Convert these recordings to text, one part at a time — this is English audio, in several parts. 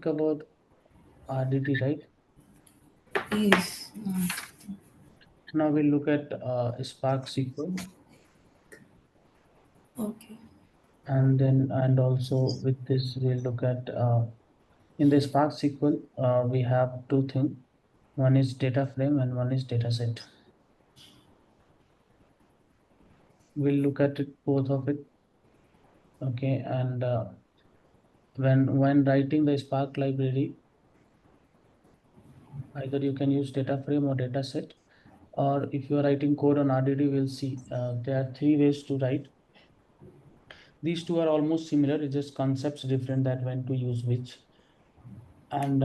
about RDT, right? Yes. Now we'll look at Spark SQL, Okay. and also with this we'll look at in the Spark SQL we have two things. One is data frame and one is data set. We'll look at it, both of it. Okay, and when writing the Spark library, either you can use data frame or data set, or if you are writing code on RDT, we'll see there are three ways to write. These two are almost similar, it's just concepts different that when to use which. And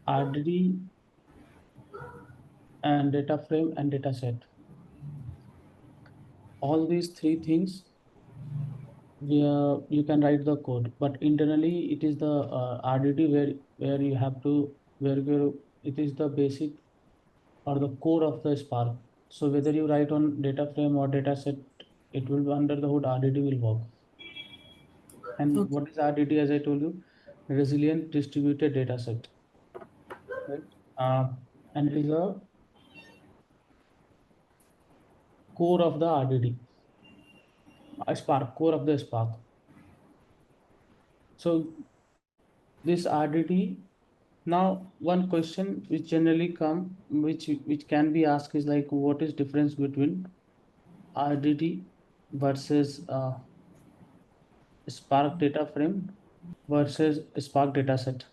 RDT and data frame and data set, all these three things you can write the code, but internally it is the RDT where you have to it is the basic or the core of the Spark. So whether you write on data frame or data set, it will be under the hood RDT will work. And Okay. what is RDT? As I told you, resilient distributed data set, right? Uh, and it is a core of the RDT, a Spark, core of the Spark. So this RDT, now one question which generally come, which can be asked is like, what is difference between RDT versus Spark data frame versus Spark data set?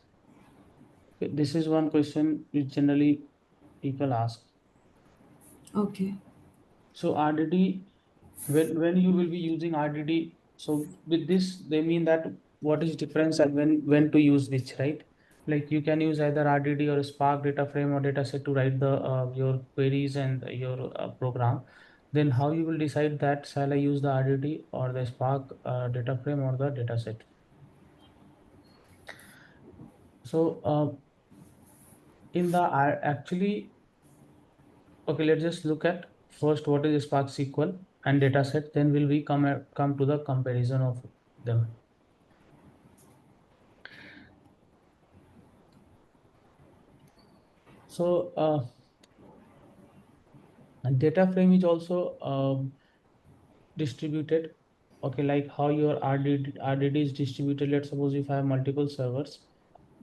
This is one question which generally people ask. Okay. So RDT, when you will be using RDT, so with this they mean that what is difference and when to use which, right? Like you can use either RDT or Spark data frame or data set to write the your queries and your program. Then how you will decide that shall I use the RDT or the Spark data frame or the data set? So in the actually, okay, let's just look at first what is Spark SQL and data set. Then will we come to the comparison of them. So data frame is also distributed. Okay, like how your RDD is distributed. Let's suppose if I have multiple servers,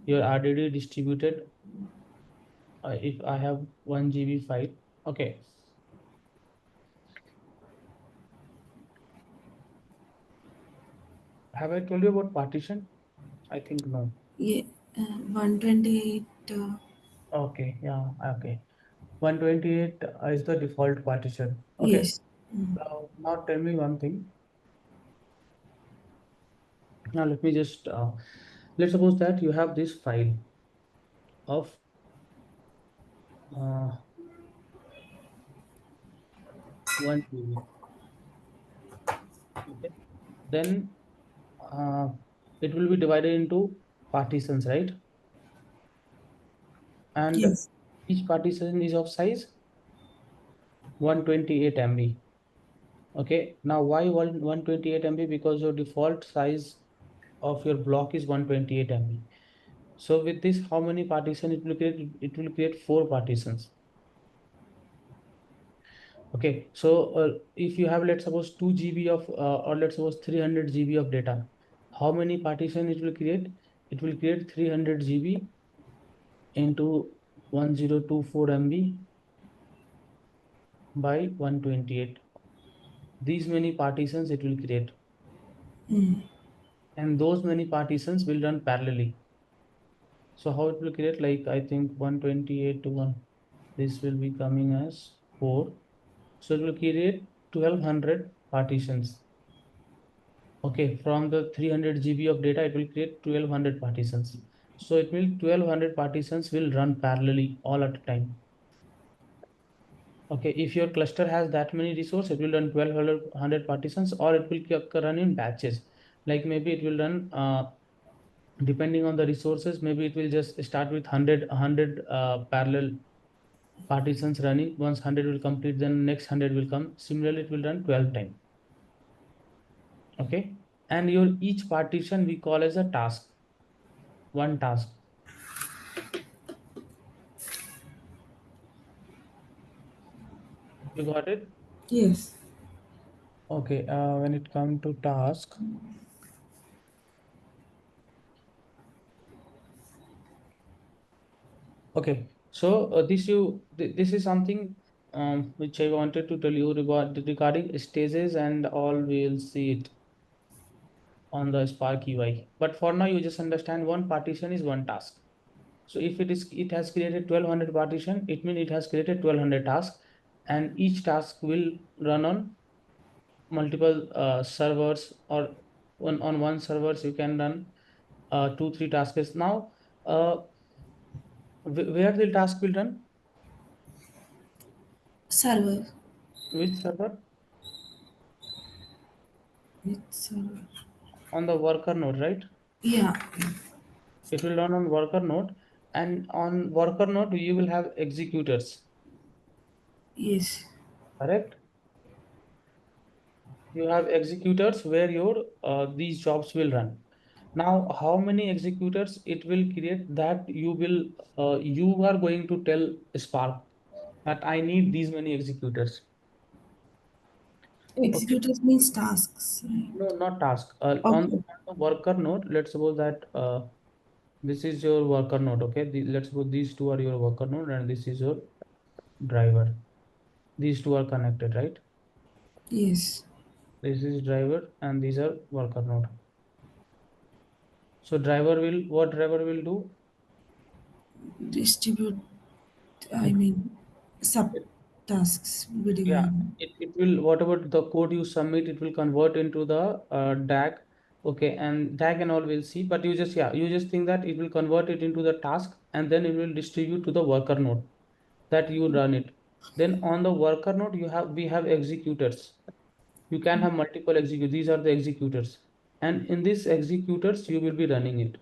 your RDD distributed. If I have 1 GB file, okay. Have I told you about partition? I think no. Yeah. 128. Okay, yeah, okay. 128 is the default partition. Okay. Yes. Mm. Now tell me one thing. Now let me just let's suppose that you have this file of uh, 1 GB. Okay. Then uh, it will be divided into partitions, right? And Yes. each partition is of size 128 MB. Okay. Now why 128 MB? Because your default size of your block is 128 MB. So with this, how many partitions it will create? It will create 4 partitions. Okay, so if you have, let's suppose 2 GB of or let's suppose 300 GB of data, how many partition it will create? It will create 300 GB into 1024 MB by 128. These many partitions it will create, Mm. and those many partitions will run parallelly. So how it will create? Like I think 128 to 1, this will be coming as 4. So it will create 1200 partitions. Okay, from the 300 GB of data, it will create 1200 partitions. So it will 1200 partitions will run parallelly all at a time. Okay, if your cluster has that many resources, it will run 1200 partitions, or it will run in batches. Like maybe it will run depending on the resources. Maybe it will just start with 100 parallel partitions running. Once 100 will complete, then next 100 will come. Similarly, it will run 12 times. Okay, and your each partition we call as a task. one task. You got it? Yes. Okay, when it comes to task, okay, so this is something which I wanted to tell you regarding stages, and all we'll see it on the Spark UI. But for now, you just understand one partition is one task. So if it has created 1200 partition, it means it has created 1200 tasks, and each task will run on multiple servers, or on one servers you can run 2 3 tasks. Now, uh, where the task will run? Server. Which server? It's server. On the worker node, right? Yeah. It will run on worker node, and on worker node you will have executors, Yes. correct? You have executors where your these jobs will run. Now, how many executors it will create, that you are going to tell Spark that I need these many executors. Okay. Executors means tasks, right? No, not task. Okay. On the worker node, let's suppose that this is your worker node. Okay. Let's suppose these two are your worker node, and this is your driver. These two are connected, right? Yes. This is driver and these are worker node. So what driver will do? Distribute, I It, mean, sub it tasks be yeah, divided. it will, whatever the code you submit, it will convert into the DAG. Okay, and DAG and all will see, but you just think that it will convert it into the task, and then it will distribute to the worker node that you run it. Then on the worker node, we have executors. You can have multiple executors. These are the executors, and in these executors you will be running it.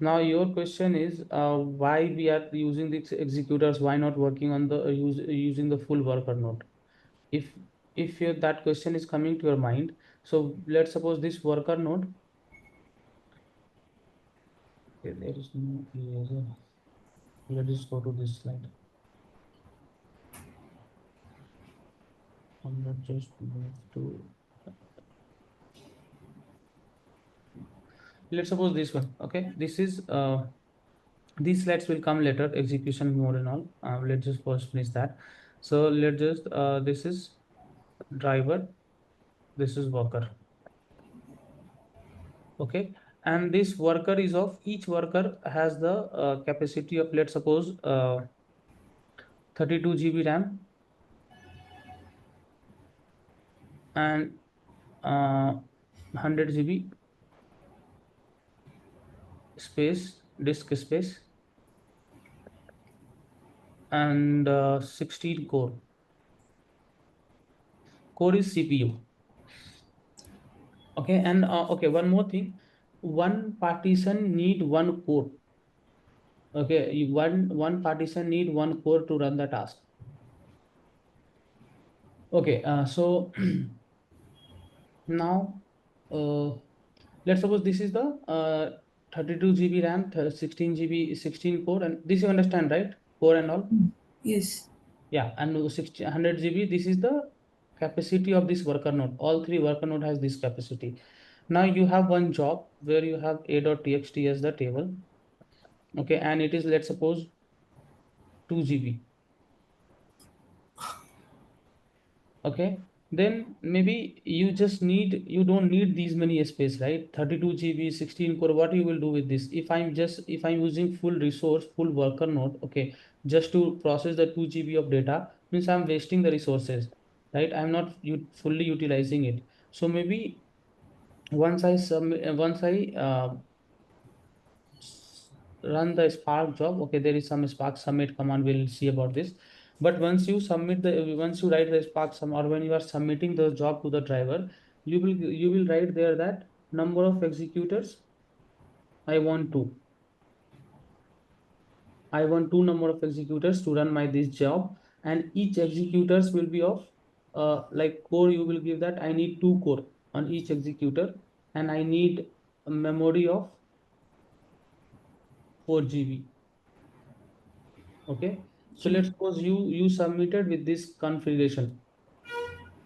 Now your question is why we are using these executors? Why not working on the using the full worker node? If that question is coming to your mind, so let's suppose this worker node. Okay, there is no eraser. Let us go to this slide. I'm not just move to. Let's suppose this one. Okay, this is these slides will come later. Execution mode and all. Let's just first finish that. So let's just this is driver. This is worker. Okay, and this worker is of, each worker has the capacity of, let's suppose 32 GB RAM and 100 GB space, disk space, and 16 core is CPU. Okay, and okay, one more thing, one partition need one core. Okay, one partition need one core to run the task. Okay, so now uh, let's suppose this is the 32 GB RAM, 16 GB, 16 core, and this you understand, right? Core and all. Yes. Yeah, and 100 GB, this is the capacity of this worker node. All three worker node has this capacity. Now you have one job where you have a.txt as the table. Okay, and it is, let's suppose 2 GB. Okay, then maybe you don't need these many space, right? 32 GB, 16 core. What you will do with this? If I'm using full resource, full worker node, okay, just to process the 2 GB of data, means I'm wasting the resources, right? I'm not fully utilizing it. So maybe once I run the Spark job. Okay, there is some Spark submit command. We'll see about this. But once you write the Spark sum, or when you are submitting the job to the driver, you will write there that number of executors. I want two. I want two number of executors to run my this job, and each executors will be of like core. You will give that I need two core on each executor. and I need a memory of 4 GB. Okay, so Okay. let's suppose you submitted with this configuration.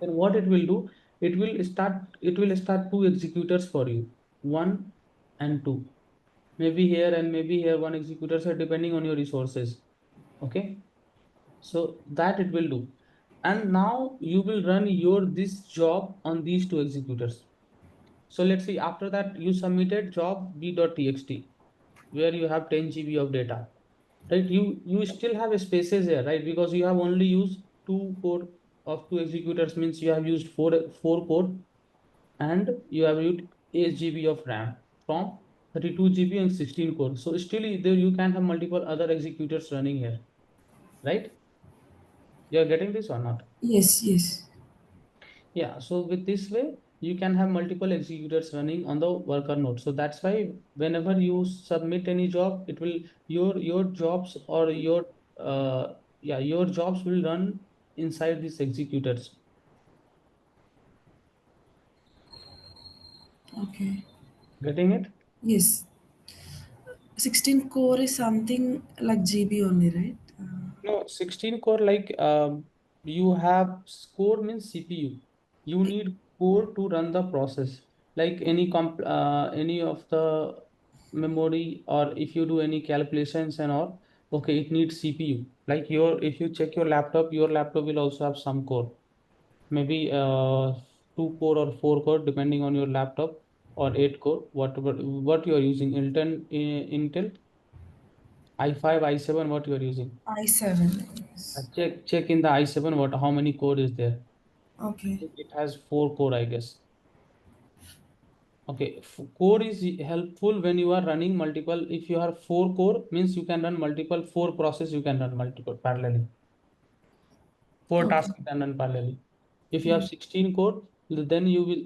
Then what it will do, it will start two executors for you, one and two. Maybe here and maybe here one executors are depending on your resources. Okay, so that it will do. And now you will run your this job on these two executors. So let's see, after that you submitted job b.txt where you have 10 GB of data, right? You still have spaces here, right? Because you have only used two core of two executors, means you have used four core, and you have used 8 GB of RAM from 32 GB and 16 core. So still there you can have multiple other executors running here, right? You are getting this or not? Yes, yes. Yeah, so with this way, you can have multiple executors running on the worker node. So that's why whenever you submit any job, it will your jobs or your your jobs will run inside these executors. Okay. Getting it? Yes. 16 core is something like GB only, right? No, 16 core, like you have core means CPU. You need core to run the process. Like any of the memory, or if you do any calculations and all, okay, it needs CPU. Like if you check your laptop will also have some core. Maybe two core or four core depending on your laptop, or eight core, whatever what you are using. Intel i5, i7, what you are using. I7. Yes. Check in the i7 what how many core is there. I Okay. think it has four core, I guess. Okay, core is helpful when you are running multiple. If you have four core, means you can run multiple four process. You can run multiple parallelly. Four Okay. tasks you can run parallelly. If you have Mm. 16 core, then you will.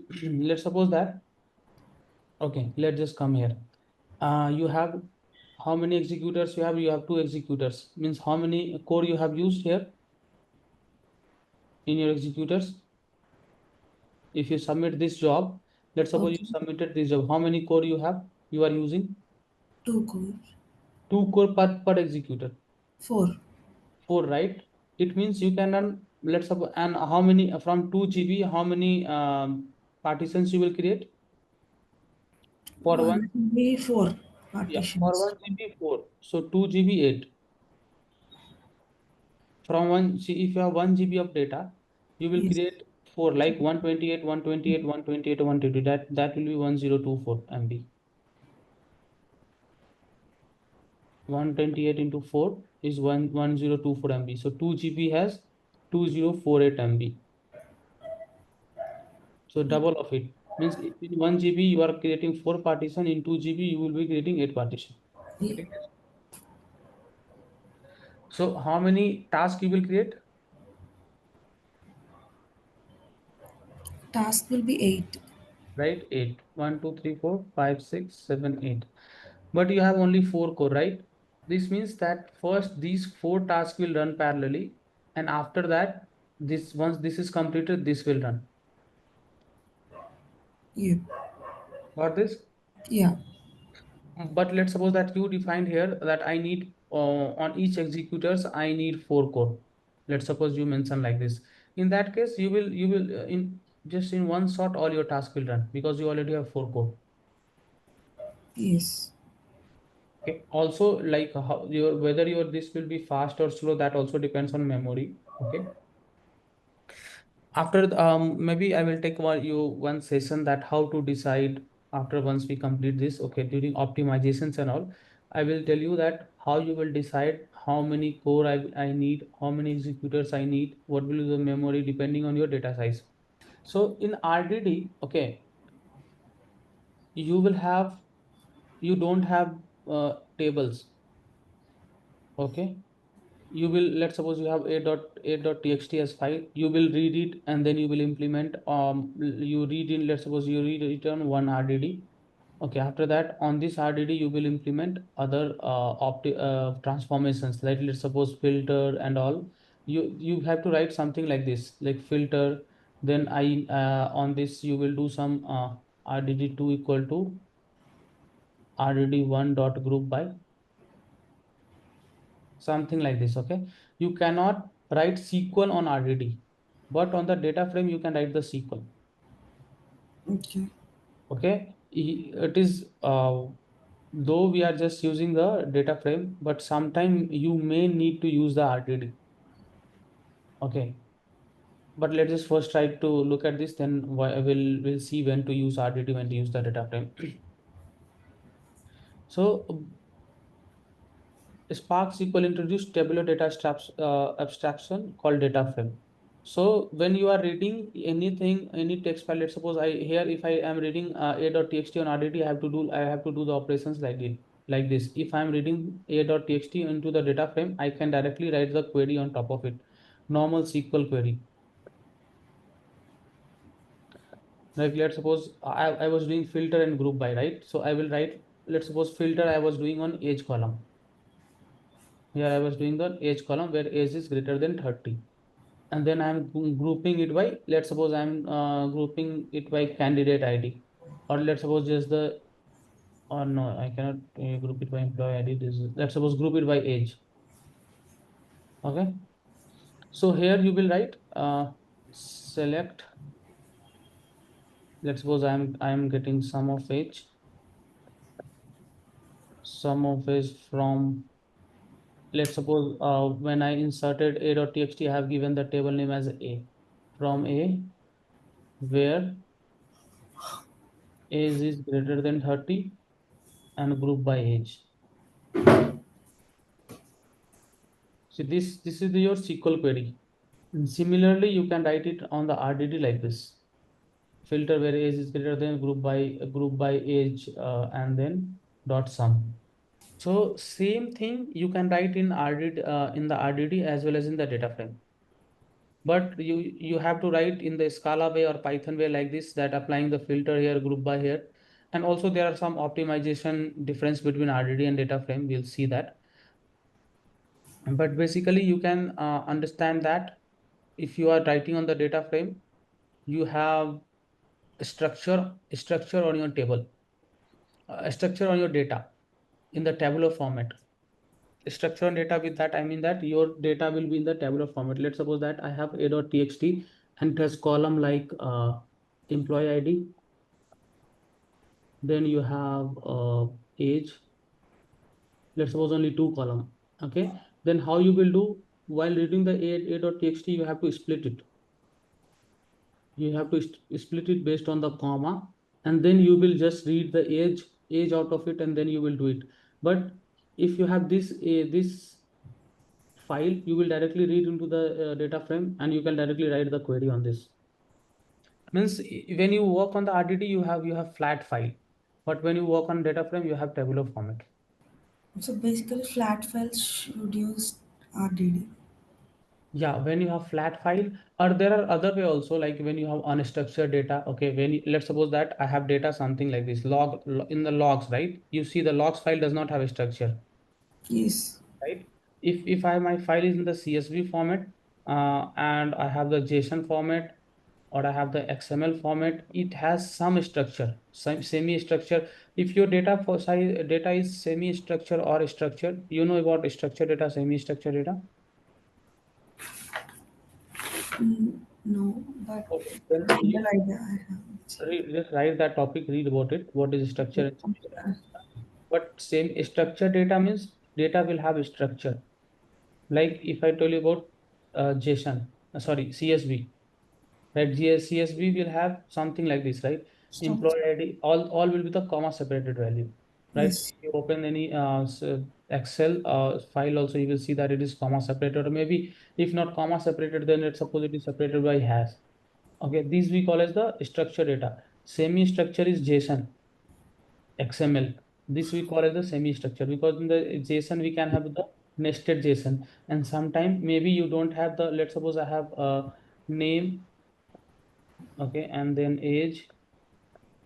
Let's suppose that. Okay, let's just come here. You have how many executors you have? You have two executors. Means how many core you have used here in your executors? If you submit this job, let's suppose you Okay. submitted this job, how many core you are using? 2 core. Two core per executor. 4. Four, right? It means you can run, let's suppose, and how many from 2 GB, how many partitions you will create for one? 1 GB 4 Yeah, for partitions. 1 GB 4, so 2 GB 8. From one, see, if you have 1 GB of data, you will Yes. create four, like 128, 128, 128, 120. That will be 1024 MB. 128 into 4 is 1024 MB. So 2 GB has 2048 MB. So double of it. Means in 1 GB you are creating 4 partition, in 2 GB you will be creating 8 partition. Ye- Getting it? So how many tasks you will create? Task will be 8. Right? 8. 1, 2, 3, 4, 5, 6, 7, 8. But you have only 4 core, right? This means that first these 4 tasks will run parallelly, and after that, this once this is completed, this will run. Yep. Got this? Yeah. But let's suppose that you defined here that I need on each executors I need 4 core. Let's suppose you mention like this. In that case, you will in just in one shot all your task will run because you already have 4 core. Yes. Okay. Also, like how your whether your this will be fast or slow, that also depends on memory. Okay. After maybe I will take one session that how to decide after once we complete this. Okay, during optimizations and all, I will tell you that how you will decide how many core I need, how many executors I need, what will be the memory depending on your data size. So in RDD, okay, you will have you don't have tables. Okay, you will, let's suppose you have a.txt as file, you will read it and then you will implement you read in, let's suppose you read it on one RDD. Okay, after that on this RDD you will implement other transformations, like let's suppose filter and all. You have to write something like this, like filter, then I on this you will do some RDD2 equal to RDD1 dot group by something like this. Okay, you cannot write SQL on RDD, but on the data frame you can write the SQL. Okay. Okay, it is though we are just using the data frame, but sometime you may need to use the RDD. Okay, but let's just first try to look at this, then we'll see when to use RDD, when to use the data frame. So Spark SQL introduced tabular data abstraction called data frame. So when you are reading anything, any text file, let's suppose I here if I am reading a.txt on RDD, I have to do the operations like this. If I am reading a.txt into the data frame, I can directly write the query on top of it, normal SQL query. Like let's suppose I was doing filter and group by, right? So I will write, let's suppose filter I was doing on age column. Here I was doing the age column where age is greater than 30. And then I'm grouping it by, let's suppose I'm grouping it by candidate ID. Or let's suppose just the, or no, I cannot group it by employee ID. Let's suppose group it by age. Okay. So here you will write select, let's suppose I'm getting sum of age from, let's suppose when I inserted a.txt, I have given the table name as A, from A where age is greater than 30 and group by age. So this is your SQL query. And similarly, you can write it on the RDD like this. Filter where age is greater than group by age and then dot sum. So same thing you can write in RDD in the RDD as well as in the data frame. But you have to write in the Scala way or Python way like this, that applying the filter here, group by here. And also there are some optimization difference between RDD and data frame. We'll see that. But basically you can understand that if you are writing on the data frame, you have a structure on your table, a structure on your data in the tabular format. Structure on data, with that I mean that your data will be in the tabular format. Let's suppose that I have a.txt and it has column like employee ID, then you have age, let's suppose only two column. Okay, then how you will do, while reading the a.txt, you have to split it. You have to split it based on the comma, and then you will just read the age out of it, and then you will do it. But if you have this file, you will directly read into the data frame, and you can directly write the query on this. Means when you work on the RDD, you have flat file, but when you work on data frame, you have tabular format. So basically, flat files should use RDD. Yeah, when you have flat file, or there are other way also, like when you have unstructured data. Okay, let's suppose that I have data something like this in the logs, right? You see the logs file does not have a structure, Yes. right? If my file is in the CSV format, and I have the JSON format, or I have the XML format, it has some structure, some semi-structure. If your data is semi-structure or structured, you know about structured data, semi-structured data. No, but Okay, then general idea I have. just write that topic, read about it. What is structure and Okay. semi-structure? But same structure data means data will have a structure. Like if I tell you about JSON, sorry, CSV, right? CSV will have something like this, right? Structure. Employee ID, all will be the comma separated value, right? Yes. If you open any Excel file also, you will see that it is comma separated, or maybe if not comma separated, then let's suppose it is separated by hash. Okay, these we call as the structured data. Semi-structure is JSON, XML. This we call as the semi-structure, because in the JSON we can have the nested JSON, and sometime maybe you don't have the. Let's suppose I have a name, okay, and then age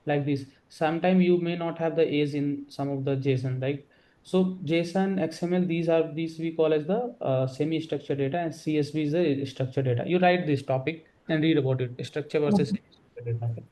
like this. Sometime you may not have the age in some of the JSON, right? So JSON, XML, these we call as the semi-structured data, and CSV is the structured data. You write this topic and read about it. Structure versus Okay. semi-structured data. Okay?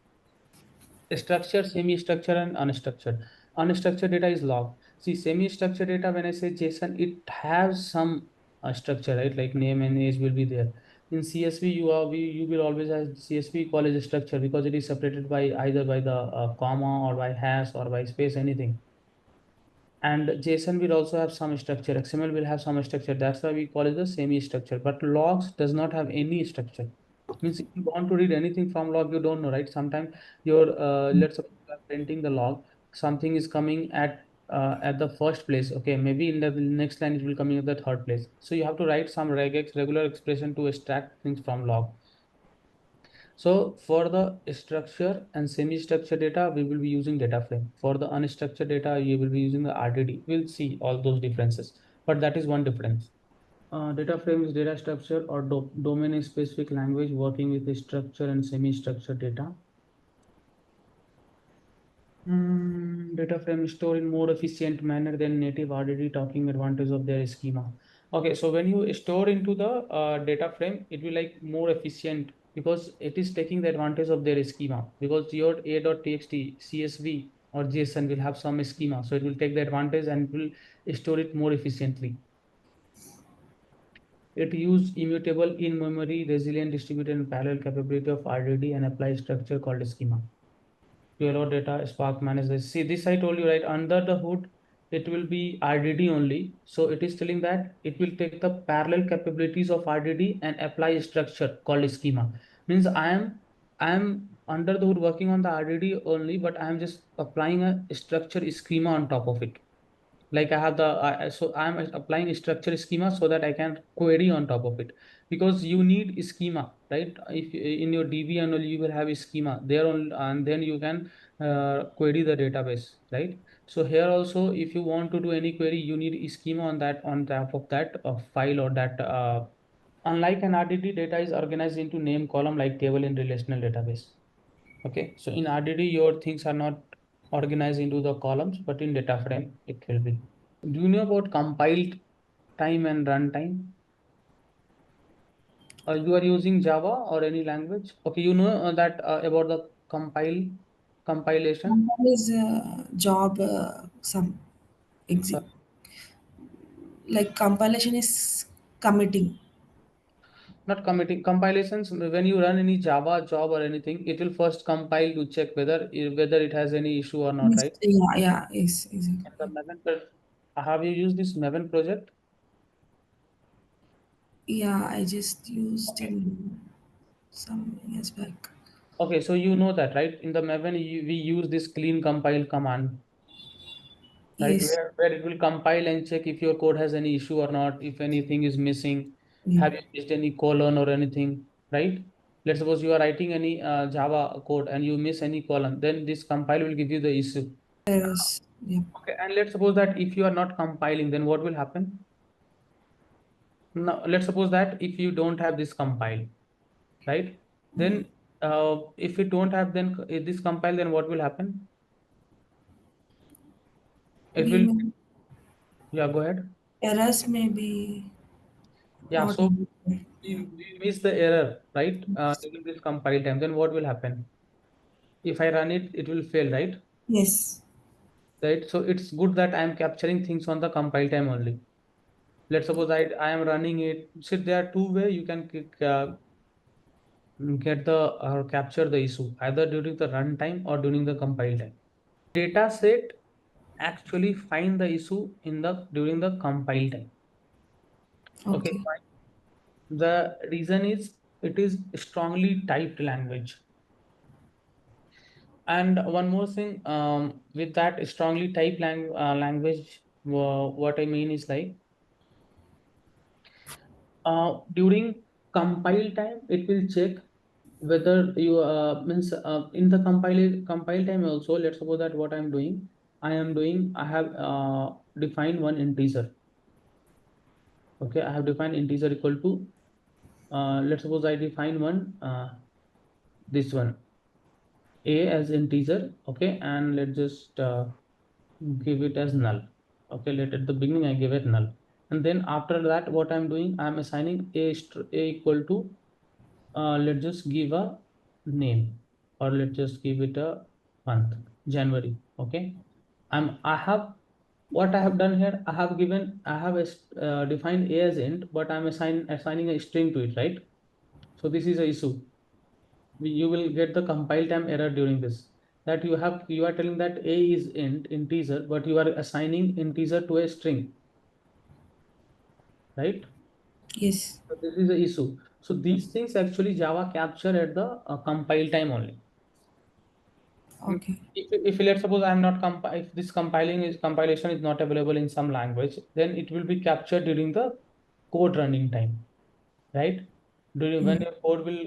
Structured, semi-structured, and unstructured. Unstructured data is log. See, semi-structured data, when I say JSON, it has some structure, right? Like name and age will be there. In CSV, you will always have CSV call as a structure because it is separated by either by the comma or by hash or by space, anything. And JSON will also have some structure. XML will have some structure. That's why we call it the semi-structure. But logs does not have any structure. Means if you want to read anything from log, you don't know, right? Sometimes your let's suppose you are printing the log, something is coming at the first place. Okay, maybe in the next line it will coming at the third place. So you have to write some regex regular expression to extract things from log. So for the structure and semi-structured data, we will be using data frame. For the unstructured data, you will be using the RDD. We'll see all those differences, but that is one difference. Data frame is data structure or domain-specific language working with the structure and semi-structured data. Data frame store in more efficient manner than native RDD, talking advantage of their schema. Okay, so when you store into the data frame, it will like more efficient because it is taking the advantage of their schema because your a.txt, CSV or JSON will have some schema. So it will take the advantage and will store it more efficiently. It use immutable in-memory, resilient, distributed, and parallel capability of RDD and apply structure called schema to allow data Spark manage this. See, this I told you, right? Under the hood, it will be RDD only. So it is telling that it will take the parallel capabilities of RDD and apply a structure called schema. Means I am under the hood working on the RDD only, but I am just applying a structure schema on top of it. Like I have the so I'm applying a structure schema so that I can query on top of it because you need schema, right? If in your DB and all you will have a schema there on, and then you can query the database, right? So here also, if you want to do any query, you need a schema on that, on top of that file or that. Unlike an RDD, data is organized into name column like table in relational database. Okay, so in RDD, your things are not organized into the columns, but in data frame, it will be. Do you know about compiled time and runtime? You are using Java or any language? Okay, you know that about the compilation. One is job, some Uh, exit. Like compilation is committing. Not committing compilations. When you run any Java job or anything, it will first compile to check whether it has any issue or not, Yes, right? yeah, yeah, yes, And the exactly. Maven, have you used this Maven project? Yeah, I just used Okay. in some years back. Okay, so you know that, right? In the Maven, we use this clean compile command, right? Yes, Where it will compile and check if your code has any issue or not, if anything is missing, yeah. have you missed any colon or anything, right? Let's suppose you are writing any Java code and you miss any colon, then this compile will give you the issue. Errors. Yeah. Okay, and let's suppose that if you are not compiling, then what will happen? Now, let's suppose that if you don't have this compile, right? Then if you don't have then this compile, then what will happen? It We will, may, yeah, go ahead. errors may be Yeah, not so available. Yeah. we miss the error, right? During this compile time, then what will happen? If I run it, it will fail, right? Yes. Right. So it's good that I am capturing things on the compile time only. Let's suppose I am running it. So there are two way you can get the capture the issue either during the runtime or during the compile time. Data set actually find the issue in the during the compile time. Okay. Okay. Why? The reason is it is strongly typed language. And one more thing, with that strongly typed language, what I mean is like during compile time, it will check whether you means in the compile time also. Let's suppose that what I'm doing, I have defined one integer. Okay, I have defined integer equal to let's suppose I define one this one a as integer. Okay, and let's just give it as null. Okay, at the beginning I give it null, and then after that what I'm doing, I'm assigning a equal to let's just give a name, or let's just give it a month, January. Okay, I have, what I have done here, I have given, I have defined a as int, but I'm assigning a string to it, right? So this is a issue. You will get the compile time error during this, that you are telling that a is integer, but you are assigning integer to a string, right? Yes. So this is the issue. So these things actually Java capture at the compile time only. Okay. If let's suppose I'm not if this compilation is not available in some language, then it will be captured during the code running time, right? During when Mm. your code will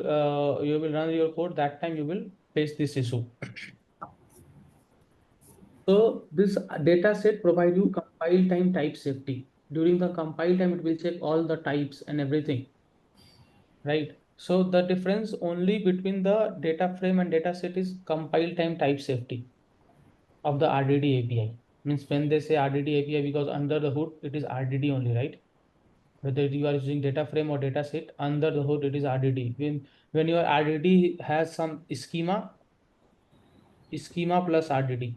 you will run your code, that time you will face this issue. So this data set provide you compile time type safety. During the compile time, it will check all the types and everything, right? So the difference only between the data frame and data set is compile time type safety of the RDD API. Means when they say RDD API, because under the hood it is RDD only, right? Whether you are using data frame or data set, under the hood it is RDD. When your RDD has some schema plus RDD,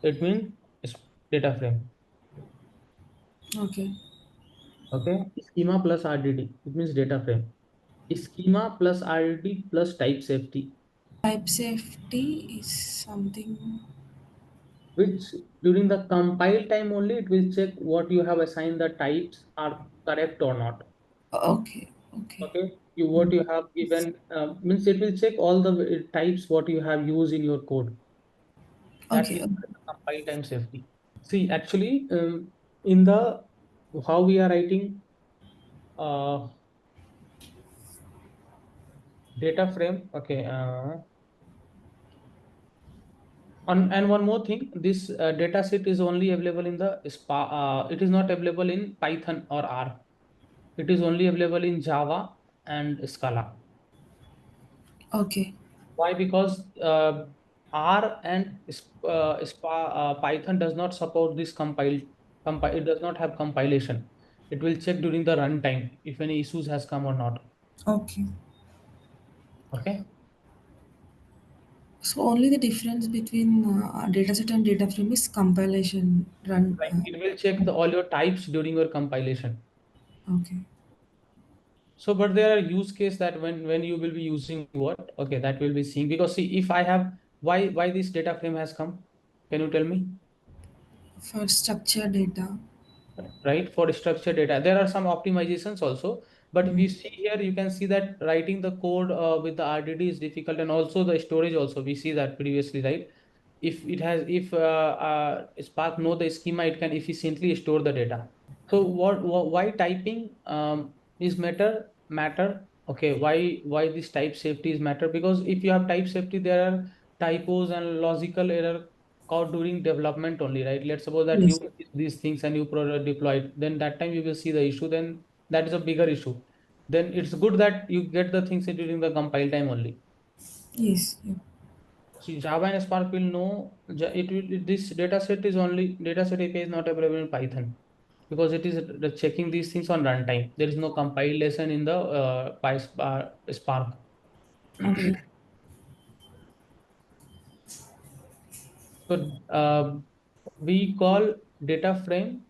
it means it's data frame. Okay. Okay, schema plus RDD, it means data frame. Schema plus RDD plus type safety, Type safety is something. which during the compile time only it will check what you have assigned the types are correct or not. Okay. Okay. Okay, you what you have given means it will check all the types what you have used in your code. That Okay. is the compile time safety. See, actually, in the how we are writing uh, data frame. Okay, and one more thing, this data set is only available in the it is not available in Python or R. It is only available in Java and Scala. Okay. Why? Because R and Python does not support this compile. It does not have compilation. It will check during the runtime if any issues has come or not. Okay. Okay. So only the difference between dataset and data frame is compilation run. Right. It will check all your types during your compilation. Okay. So, but there are use case that when you will be using what? Okay, that will be seeing, because see, if I have, why this data frame has come? Can you tell me? For structured data. Right, for structured data there are some optimizations also, but if Mm. you see here you can see that writing the code with the RDD is difficult, and also the storage also we see that previously, right? If Spark know the schema, it can efficiently store the data. So why typing is matter? Okay, why this type safety is matter? Because if you have type safety, there are typos and logical error caught during development only, right? Let's suppose that you Yes. did these things and you deploy it, then that time you will see the issue. Then that is a bigger issue. Then it's good that you get the things during the compile time only. Yes. Yeah. See, Java and Spark will know this data set is only data set API is not available in Python, because it is checking these things on runtime. There is no compilation in the Spark. Okay. So we call data frame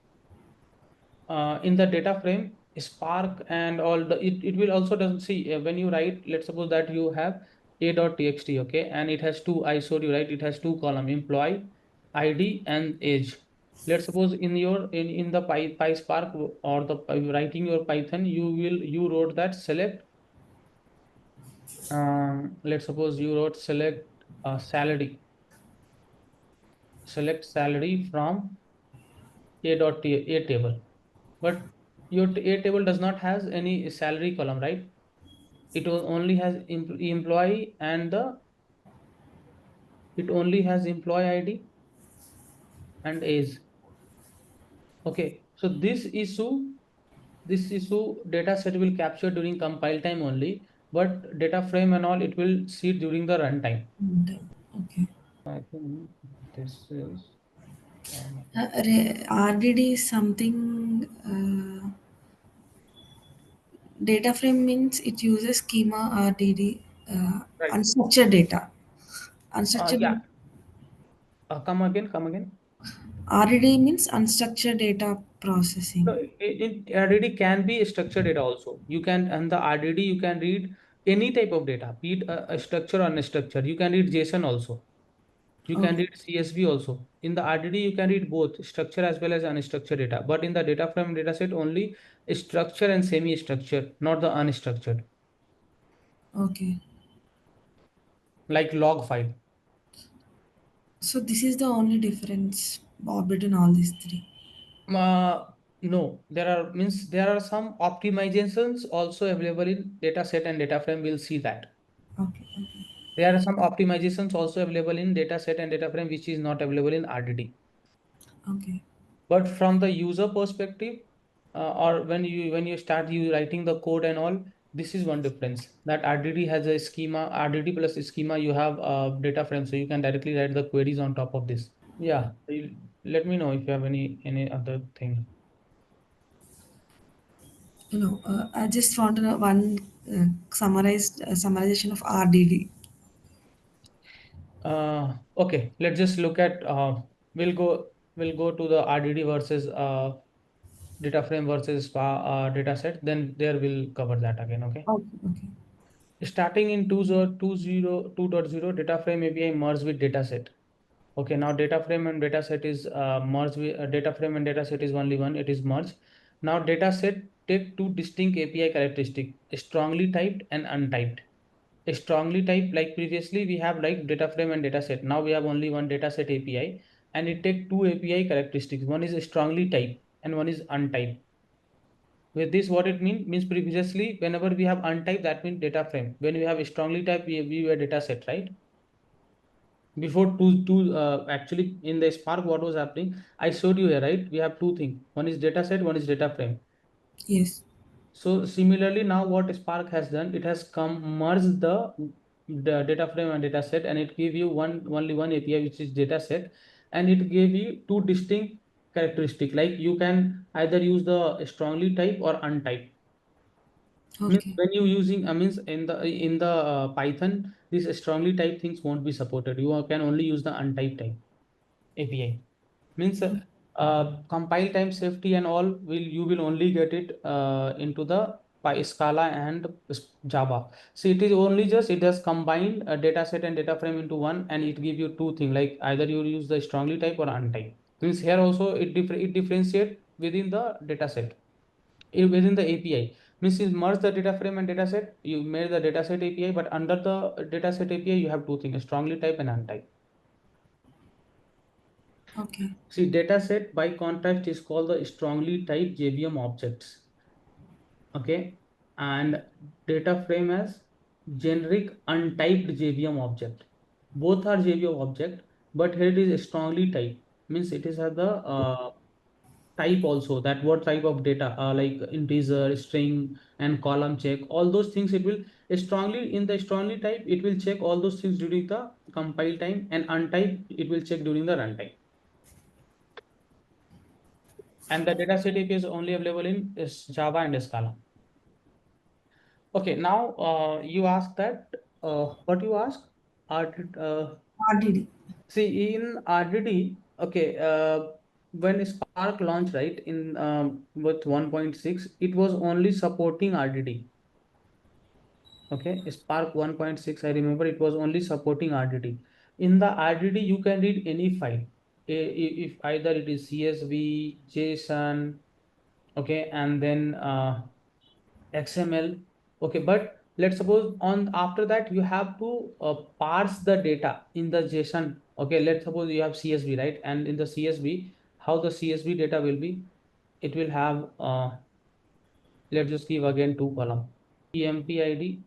in the data frame Spark and all the it will also doesn't see when you write. Let's suppose that you have a.txt, okay, and it has two. I showed you, right? It has two column, employee ID and age. Let's suppose in your in the PySpark or the writing your Python, you wrote that select. Let's suppose you wrote select salary, select salary from a table, but your a table does not has any salary column, right? Only has employee and the it only has employee ID and age. Okay, so this issue data set will capture during compile time only, but data frame and all it will see during the runtime. And, okay. I think this is RDD is something. Data frame means it uses schema RDD, right. unstructured data. Unstructured. Yeah. Come again. Come again. RDD means unstructured data No, processing. RDD can be structured data also. You can, and the RDD, you can read any type of data, be it a structure or unstructured. You can read JSON also. You can Okay. read CSV also. In the RDD, you can read both structure as well as unstructured data. But in the data frame dataset, only structure and semi-structure, not the unstructured, Okay. like log file. So this is the only difference between all these three. Uh, no, there are some optimizations also available in dataset and data frame. We'll see that. Okay. Okay. There are some optimizations also available in dataset and data frame, which is not available in RDD. Okay. But from the user perspective, or when you start you writing the code and all, this is one difference, that RDD has a schema, RDD plus schema, you have a data frame, so you can directly write the queries on top of this. Yeah, let me know if you have any other thing. I just want to know one summarized summarization of RDD. Okay, let's just look at we'll go to the RDD versus data frame versus data set, then there we'll cover that again. Okay. Okay. Okay. Starting in 2.0 data frame API merged with dataset. Okay, now data frame and dataset is merged with data frame and dataset is only one, it is merged. Now dataset take two distinct API characteristic, strongly typed and untyped. A strongly typed, like previously we have like data frame and dataset. Now we have only one dataset API, and it take two API characteristics. One is strongly typed and one is untyped. With this, what it means previously, whenever we have untyped, that means data frame. When we have strongly typed, we were data set, right? Before actually in the Spark, what was happening? I showed you here, right? We have two things. One is data set, one is data frame. Yes. So similarly, now what Spark has done, it has come merged the data frame and data set, and it gave you only one API, which is data set, and it gave you two distinct characteristic. Like you can either use the strongly type or untyped. Means Okay. when you using means in the Python, these strongly typed things won't be supported. You can only use the untyped type API. Means compile time safety and all, will you will only get it into the Scala and Java. So it is only just it has combined a data set and data frame into one, and it give you two things, like either you use the strongly type or untyped. Means here also it differentiate within the data set, within the API. Means you merge the data frame and data set, you made the dataset API, but under the dataset API, you have two things, strongly type and untyped. Okay. See, dataset by contrast is called the strongly typed JVM objects. Okay. And data frame as generic untyped JVM object. Both are JVM object, but here it is strongly typed. Means it is at the type also, that what type of data, like integer, string, and column check, all those things it will strongly, in the strongly type it will check all those things during the compile time, and untype it will check during the runtime. And the dataset API is only available in Java and Scala. Okay, now you ask that what you ask? RDD. See, in RDD, okay, when Spark launched, right, in with 1.6, it was only supporting RDD. Okay, Spark 1.6, I remember it was only supporting RDD. In the RDD, you can read any file, if either it is CSV, JSON, okay, and then XML. Okay, but let's suppose on after that you have to parse the data in the JSON. Okay, let's suppose you have CSV, right? And in the CSV, how the CSV data will be? It will have let's just give again two column, EMP ID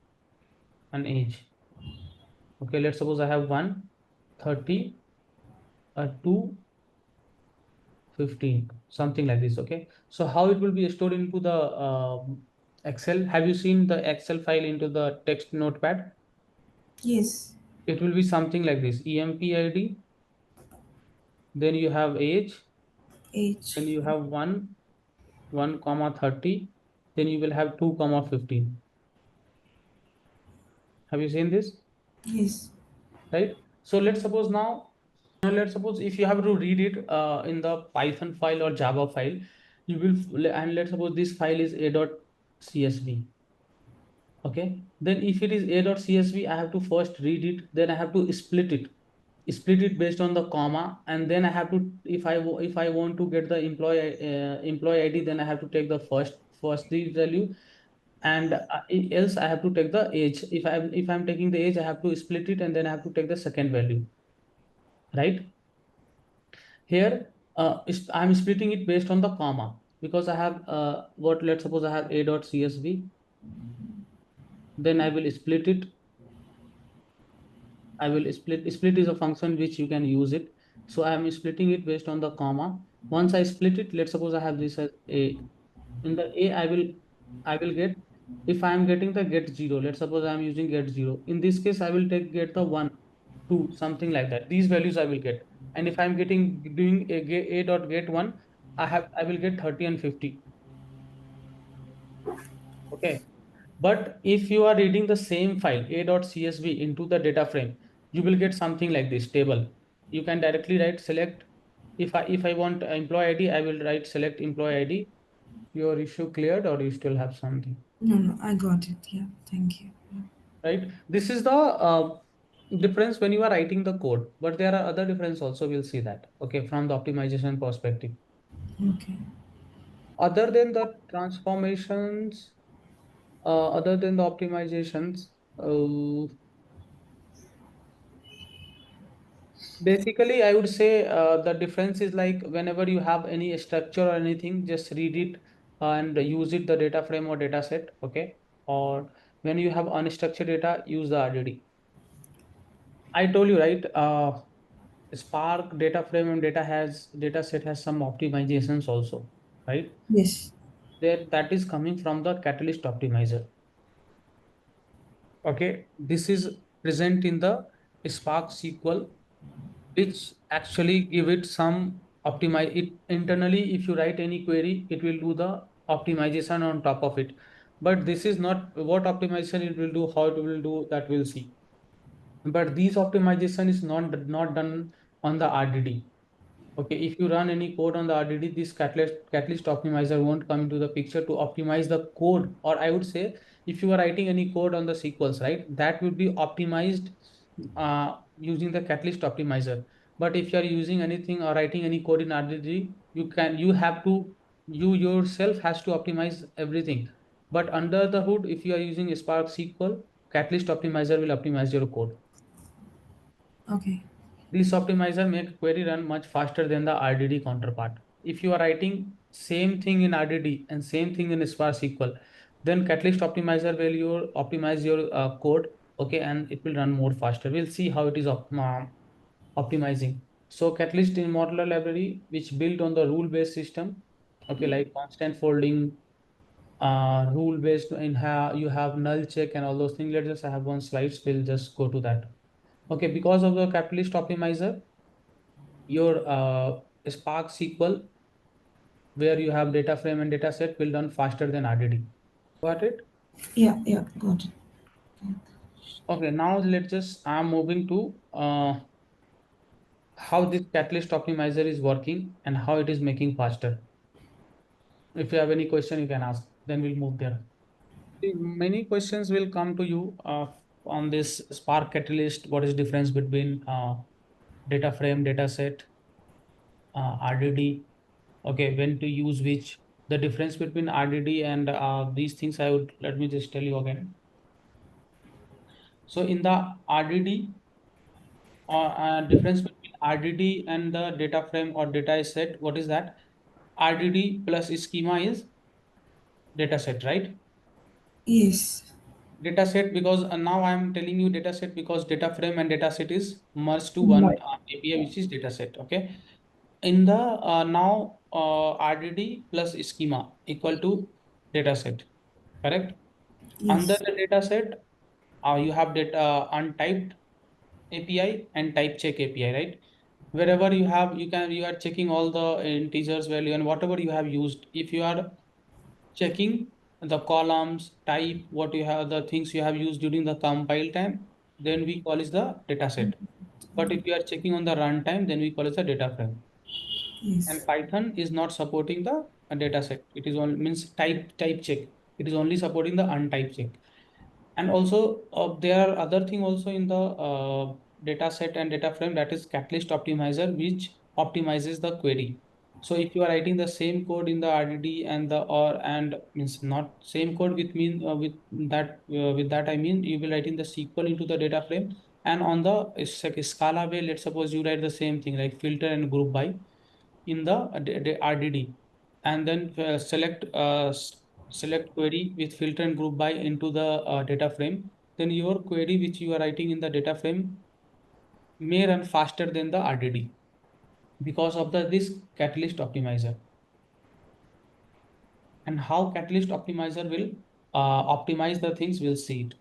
and age. Okay, let's suppose I have 130, 2, 15, something like this. Okay, so how it will be stored into the Excel? Have you seen the Excel file into the text notepad? Yes. It will be something like this: EMP ID, then you have age, then H. you have 1 comma 30, then you will have 2 comma 15. Have you seen this? Yes. Right? So let's suppose if you have to read it in the Python file or Java file, you will, and let's suppose this file is a.csv. Okay, then if it is a.csv, I have to first read it, then I have to split it based on the comma, and then I have to, if I want to get the employee ID, then I have to take the first the value, and else I have to take the age. If I'm taking the age, I have to split it, and then I have to take the second value, right? Here, I'm splitting it based on the comma because I have what, let's suppose I have a.csv, then I will split it. I will split is a function which you can use it. So I am splitting it based on the comma. Once I split it, let's suppose I have this as a. In the a, I will get, if I am getting the get zero, let's suppose I am using get zero. In this case, I will take get the one, two, something like that. These values I will get. And if I'm doing a dot get one, I will get 30 and 50. Okay. But if you are reading the same file a.csv into the data frame, you will get something like this table. You can directly write select. If I want employee ID, I will write select employee ID. Your issue cleared, or you still have something, No, no, I got it. Yeah, thank you. Yeah. right? This is the difference when you are writing the code, but there are other difference also. We'll see that. Okay, from the optimization perspective. Okay. Other than the transformations, other than the optimizations, uh, basically, I would say the difference is like whenever you have any structure or anything, just read it and use it the data frame or data set. Okay. Or when you have unstructured data, use the RDD. I told you, right? Spark data frame and data set has some optimizations also, right? Yes. There, that is coming from the catalyst optimizer. Okay. This is present in the Spark SQL, which actually give it some optimize it internally. If you write any query, it will do the optimization on top of it. But this is not what optimization it will do, how it will do, that we'll see. But these optimization is not done on the RDD. Okay, if you run any code on the RDD, this catalyst optimizer won't come into the picture to optimize the code. Or I would say, if you are writing any code on the sequels, right, that would be optimized using the catalyst optimizer. But if you are using anything or writing any code in RDD, you yourself has to optimize everything. But under the hood, if you are using Spark SQL, catalyst optimizer will optimize your code. Okay. This optimizer make query run much faster than the RDD counterpart. If you are writing same thing in RDD and same thing in Spark SQL, then Catalyst optimizer will optimize your code, okay, and it will run more faster. We'll see how it is optimizing. So Catalyst in modular library, which built on the rule-based system, okay, like constant folding, rule-based in how you have null check and all those things. Let's just I have one slides. We'll just go to that. Okay, because of the Catalyst optimizer, your Spark SQL, where you have data frame and data set, will run faster than RDD. Got it? Yeah, yeah, got it. Okay, now let's just, I'm moving to how this Catalyst optimizer is working and how it is making faster. If you have any question, you can ask, then we'll move there. See, many questions will come to you on this Spark Catalyst. What is difference between data frame, data set, RDD? Okay, when to use which, the difference between RDD and these things, I would, let me just tell you again. So in the RDD, difference between RDD and the data frame or data set, what is that? RDD plus schema is data set, right? Yes. Data set, because now I'm telling you data set because data frame and data set is merged to one Right. API, which is data set. Okay. In the now RDD plus schema equal to data set, correct? Under Yes. the data set, you have data untyped API and type check API, right? Wherever you are checking all the integers value and whatever you have used. If you are checking the columns, type, what you have, the things you have used during the compile time, then we call is the data set. But if you are checking on the runtime, then we call it a data frame. And Yes. Python is not supporting the data set. It is only means type check. It is only supporting the untype check. And also there are other thing also in the data set and data frame, that is catalyst optimizer, which optimizes the query. So if you are writing the same code in the RDD and the or and means not same code with mean with that I mean you will writing the SQL into the data frame, and on the Scala way, let's suppose you write the same thing like filter and group by in the RDD, and then select query with filter and group by into the data frame, then your query which you are writing in the data frame may run faster than the RDD because of this catalyst optimizer. And how catalyst optimizer will optimize the things, we'll see it.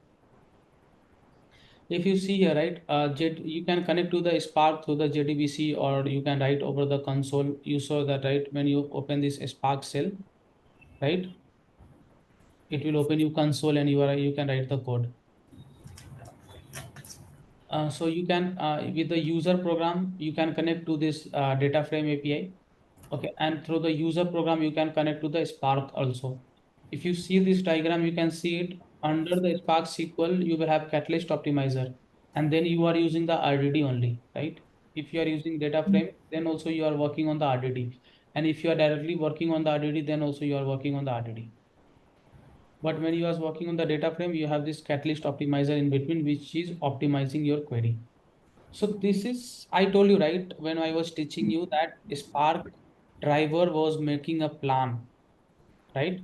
If you see here, right, you can connect to the Spark through the JDBC, or you can write over the console. You saw that, right, when you open this Spark cell, right? It will open you console and you can write the code. So you can with the user program you can connect to this data frame API. Okay, and through the user program you can connect to the Spark also. If you see this diagram, you can see it under the Spark SQL. You will have Catalyst Optimizer, and then you are using the RDD only, right? If you are using data frame, then also you are working on the RDD, and if you are directly working on the RDD, then also you are working on the RDD. But when you are working on the data frame, you have this catalyst optimizer in between, which is optimizing your query. So this is, I told you, right, when I was teaching you that Spark driver was making a plan, right?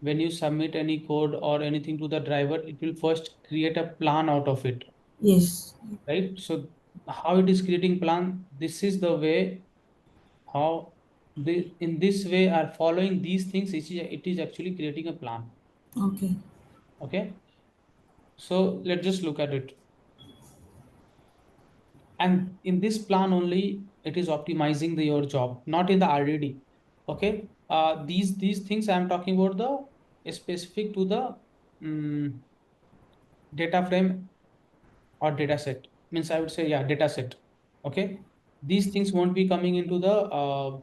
When you submit any code or anything to the driver, it will first create a plan out of it, Yes. right? So how it is creating plan, this is the way how in this way are following these things, it is actually creating a plan. Okay. Okay. So let's just look at it. And in this plan only, it is optimizing your job, not in the RDD. Okay. These things I'm talking about the specific to the um, data frame or data set. Means I would say, yeah, data set. Okay. These things won't be coming into the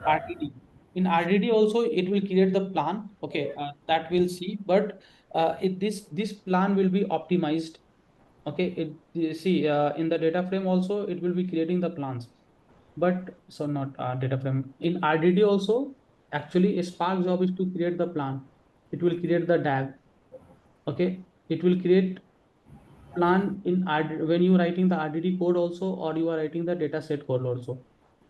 RDD. In RDD also, it will create the plan. Okay. That we'll see. But this plan will be optimized. Okay, you see in the data frame also it will be creating the plans, but so not data frame. In RDD also, actually a Spark job is to create the plan. It will create the DAG. Okay, it will create plan in RDD when you writing the RDD code also, or you are writing the data set code also.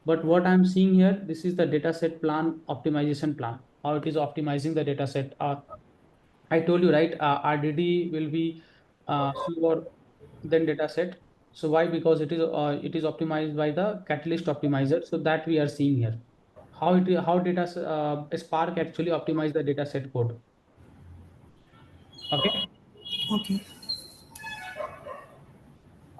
But what I'm seeing here, this is the data set plan optimization plan. How it is optimizing the data set. I told you, right, RDD will be slower than data set. So why? Because it is optimized by the catalyst optimizer. So that we are seeing here. How Spark actually optimize the data set code. Okay. Okay.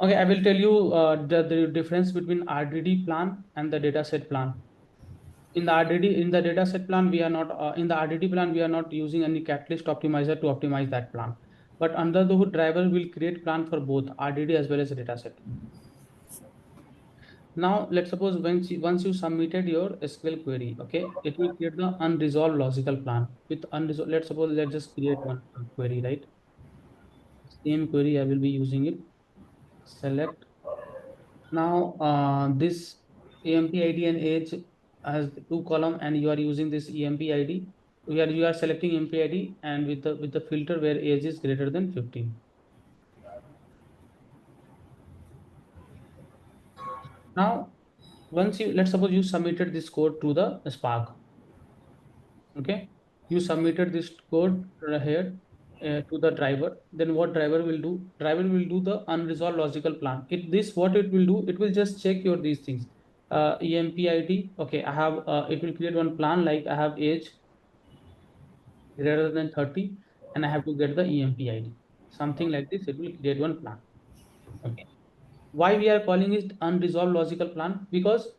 Okay, I will tell you the difference between RDD plan and the data set plan. In the data set plan, we are not in the RDD plan, we are not using any catalyst optimizer to optimize that plan. But under the hood, driver will create plan for both RDD as well as data set. Now, let's suppose once you submitted your SQL query, okay, it will create the unresolved logical plan with unresolved. Let's suppose let's just create one query, right? Same query, I will be using it. Select. Now, this EMP ID and age has two column, and you are using this EMP ID. You are selecting EMP ID and with the filter where age is greater than 15. Now, once you let's suppose you submitted this code to the Spark. Okay, you submitted this code here to the driver. Then what driver will do? Driver will do the unresolved logical plan. What it will do, it will just check your these things. EMP ID. Okay, I have it will create one plan like I have age greater than 30 and I have to get the EMP ID. Something like this, it will create one plan. Okay. Why we are calling it unresolved logical plan? Because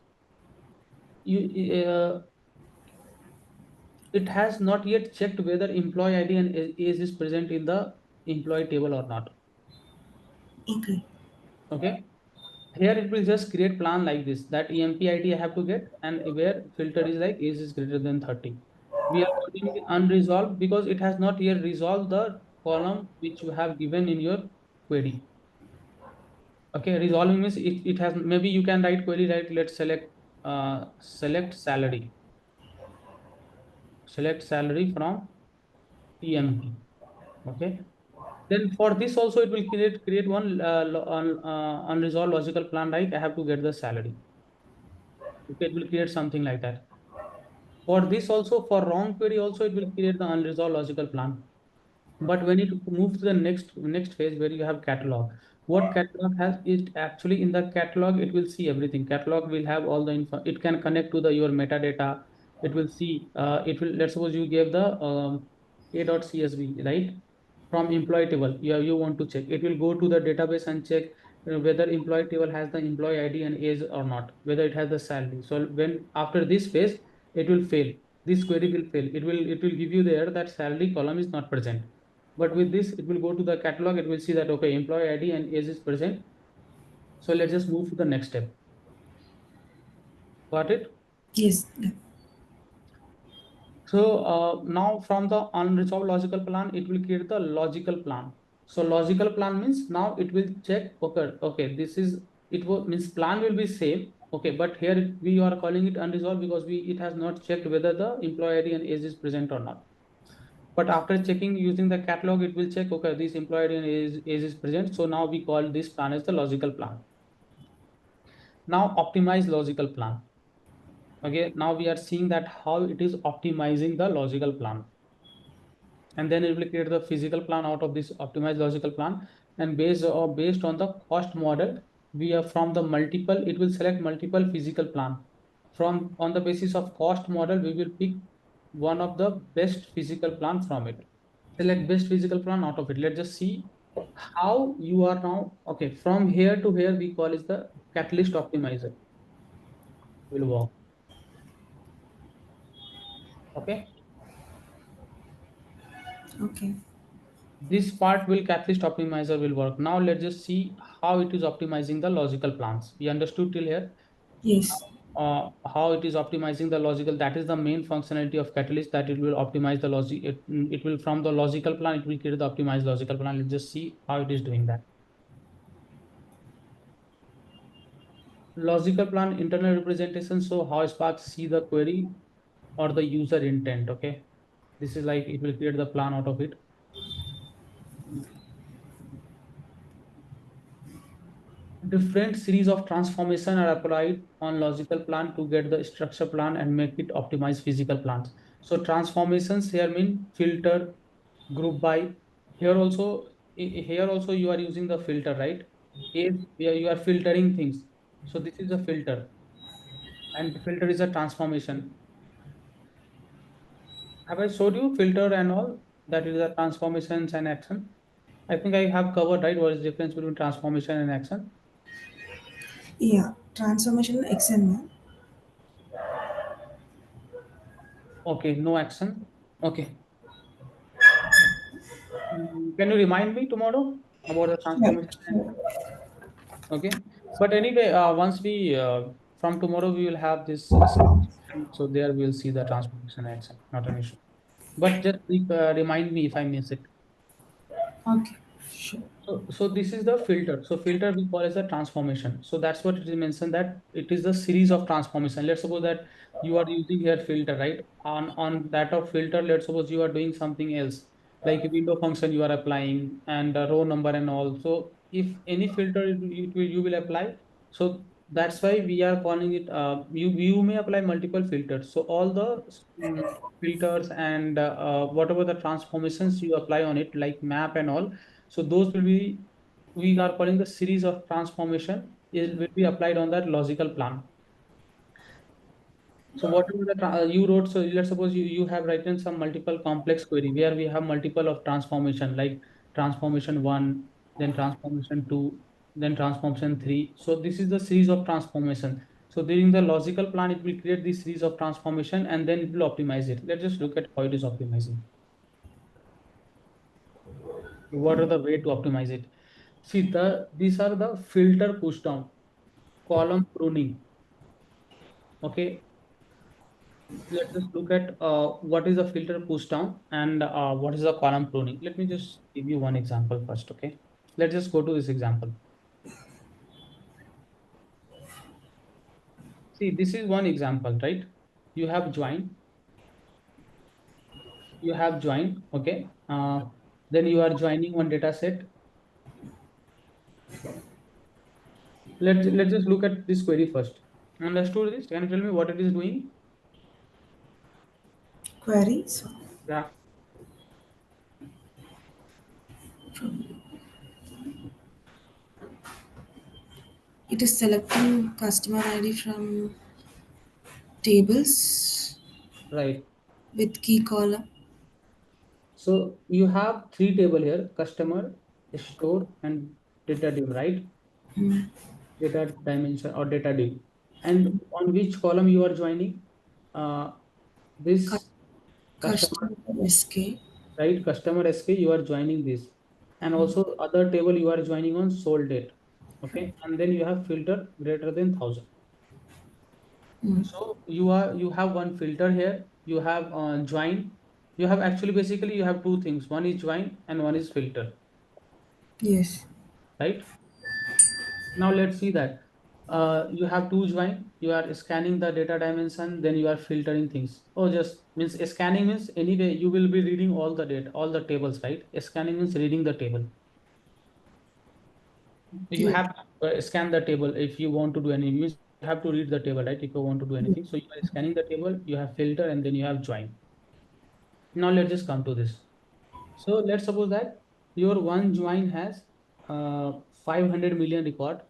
you it has not yet checked whether employee ID and age is present in the employee table or not. Okay. Okay. Here it will just create plan like this, that EMP ID I have to get, and where filter is like age is greater than 30. We are calling it unresolved because it has not yet resolved the column which you have given in your query. Okay, resolving means it has, maybe you can write query, right? Let's select salary. Select salary from EMP. Okay. Then for this also it will create one unresolved logical plan, like I have to get the salary. Okay, it will create something like that. For this also, for wrong query also, it will create the unresolved logical plan. But when it moves to the next phase where you have catalog, what catalog has is actually in the catalog, it will see everything. Catalog will have all the info. It can connect to the your metadata. It will see. It will. Let's suppose you gave the a.csv, right, from employee table. You want to check. It will go to the database and check whether employee table has the employee ID and age or not. Whether it has the salary. So when after this phase, it will fail. This query will fail. It will give you the error that salary column is not present. But with this, it will go to the catalog. It will see that, okay, employee ID and age is present. So let's just move to the next step. Got it? Yes. Yeah. So now from the unresolved logical plan, it will create the logical plan. So logical plan means now it will check, okay, this is, it will means plan will be same. Okay, but here we are calling it unresolved because it has not checked whether the employee ID and age is present or not. But after checking using the catalog, it will check, okay, this employee ID and age is present. So now we call this plan as the logical plan. Now optimize logical plan. Okay, now we are seeing that how it is optimizing the logical plan. And then it will create the physical plan out of this optimized logical plan. And based on the cost model, we are from the multiple, it will select multiple physical plan. From on the basis of cost model, we will pick one of the best physical plan from it. Select best physical plan out of it. Let's just see how you are now. Okay, from here to here, we call is the catalyst optimizer will work. Okay, Okay. this part will catalyst optimizer will work. Now let's just see how it is optimizing the logical plans. We understood till here. Yes. How it is optimizing the logical, that is the main functionality of catalyst, that it will optimize the logic. It will from the logical plan, it will create the optimized logical plan. Let's just see how it is doing that. Logical plan internal representation. So how Spark see the query or the user intent. Okay, this is like it will create the plan out of it. Different series of transformation are applied on logical plan to get the structure plan and make it optimize physical plans. So transformations here mean filter, group by. Here also, here also you are using the filter, right? If you are filtering things. So this is a filter, and filter is a transformation. Have I showed you filter and all? That is the transformations and action. I think I have covered, right? What is the difference between transformation and action? Yeah. Transformation XML. Okay, no action. Okay. Can you remind me tomorrow about the Sure. transformation and Sure. action? Okay. But anyway, once we from tomorrow we will have this session, so there we'll see the transformation and action, not an issue. But just remind me if I miss it. Okay. Sure. So this is the filter. So filter we call as a transformation. So that's what it is mentioned, that it is the series of transformation. Let's suppose that you are using here filter, right? On that of filter, let's suppose you are doing something else, like a window function you are applying and a row number and all. So if any filter you will apply, so that's why we are calling it. You may apply multiple filters. So all the filters and whatever the transformations you apply on it, like map and all, so those will be, we are calling the series of transformation is will be applied on that logical plan. So whatever you wrote, so let's suppose you have written some multiple complex query where we have multiple of transformation, like transformation one, then transformation two, then transformation three. So this is the series of transformation. So during the logical plan, it will create this series of transformation and then it will optimize it. Let's just look at how it is optimizing. What are the way to optimize it? See, these are the filter push down, column pruning. Okay, let's just look at what is a filter push down and what is a column pruning. Let me just give you one example first. Okay, let's just go to this example. See, this is one example, right? You have joined, okay. Then you are joining one data set. Let's just look at this query first. Understood this? Can you tell me what it is doing? Query. So Yeah, it is selecting customer ID from tables right. with key column. So you have three table here: customer, store, and data div, right? Data dimension or data div. And on which column you are joining? Uh, Cu- this customer, Customer SK. right? Customer SK, you are joining this. And also other table you are joining on sold date. Okay. And then you have filter greater than 1,000. Mm. So you have one filter here. You have join. You have actually basically you have two things. One is join and one is filter, Yes. right? Now let's see that. You have two join. You are scanning the data dimension. Then you are filtering things. Oh, just means scanning means anyway you will be reading all the data, all the tables, right? Scanning means reading the table. You Yes. have to scan the table if you want to do any means. You have to read the table, right? If you want to do anything. So you are scanning the table. You have filter and then you have join. Now let's just come to this. So let's suppose that your one join has 500 million record.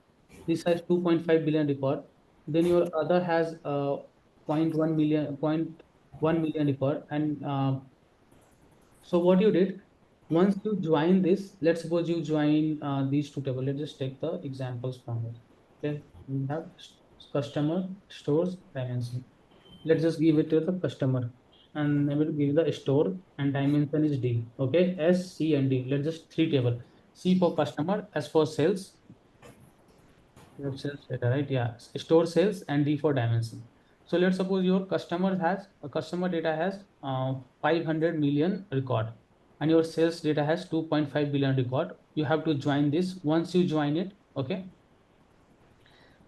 This has 2.5 billion record. Then your other has point 0.1 million, point 1 million record. And so what you did, once you join this, let's suppose you join these two tables. Let's just take the examples from it. Okay, we have customer, stores, dimension. Let's just give it to the customer and I will give the store and dimension is D. Okay, S, C, and D. Let's just three table. C for customer, S for sales, you have sales data, right? Yeah, store sales and D for dimension. So let's suppose your customer has a customer data has 500 million record and your sales data has 2.5 billion record. You have to join this. Once you join it, okay,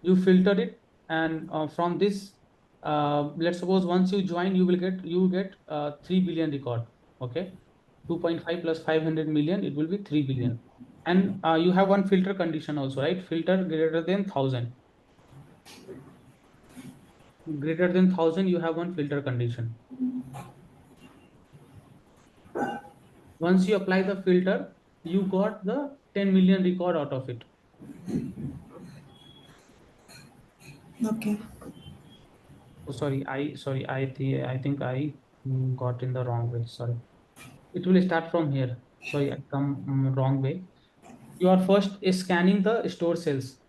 you filter it and from this let's suppose once you join you get 3 billion record. Okay, 2.5 plus 500 million, it will be 3 billion. And you have one filter condition also, right? Filter greater than 1,000. Greater than 1,000 you have one filter condition. Once you apply the filter, you got the 10 million record out of it. Okay. Oh, sorry, I think I got in the wrong way. Sorry. It will start from here. Sorry, I come wrong way. You are first scanning the store cells,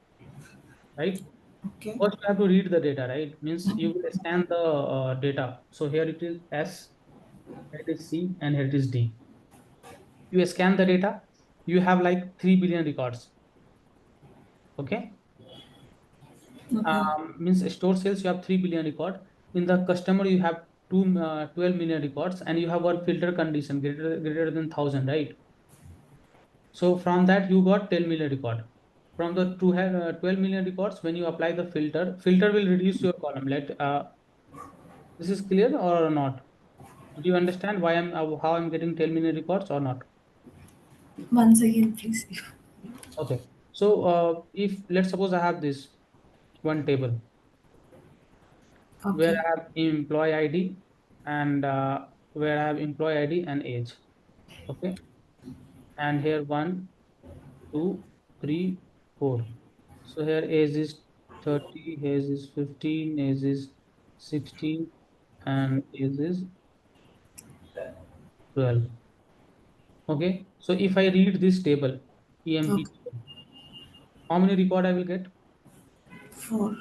right? Okay. First, you have to read the data, right? Means you will scan the data. So here it is S, here it is C, and here it is D. You scan the data. You have like 3 billion records. Okay. Okay. Means store sales, you have 3 billion record. In the customer, you have 12 million records, and you have one filter condition greater than 1,000, right? So from that you got 10 million record. From the to have 12 million records, when you apply the filter will reduce your column. This is clear or not? Do you understand why how I'm getting 10 million records or not? Once again, please. Okay. So if let's suppose I have this one table where Okay. I have employee ID and where I have employee ID and age. Okay. And here one, two, three, four. So here age is 30, age is 15, age is 16, and age is 12. Okay. So if I read this table, EMP, Okay. how many record I will get? 4.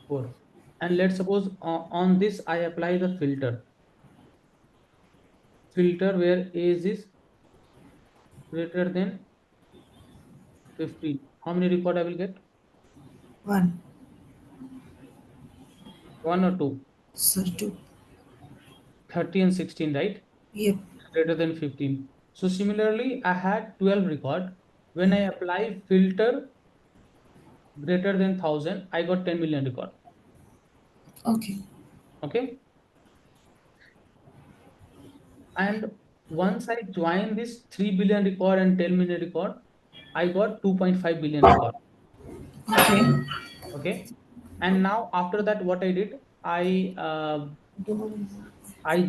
4. And let's suppose on this I apply the filter. Filter where age is greater than 15. How many record I will get? 1. 1 or 2? So 2. 30 and 16, right? Yep. Greater than 15. So similarly, I had 12 record. When I apply filter greater than 1000, I got 10 million record. Okay. Okay. And once I join this 3 billion record and 10 million record, I got 2.5 billion record. Okay. Okay. And now after that, what I did, I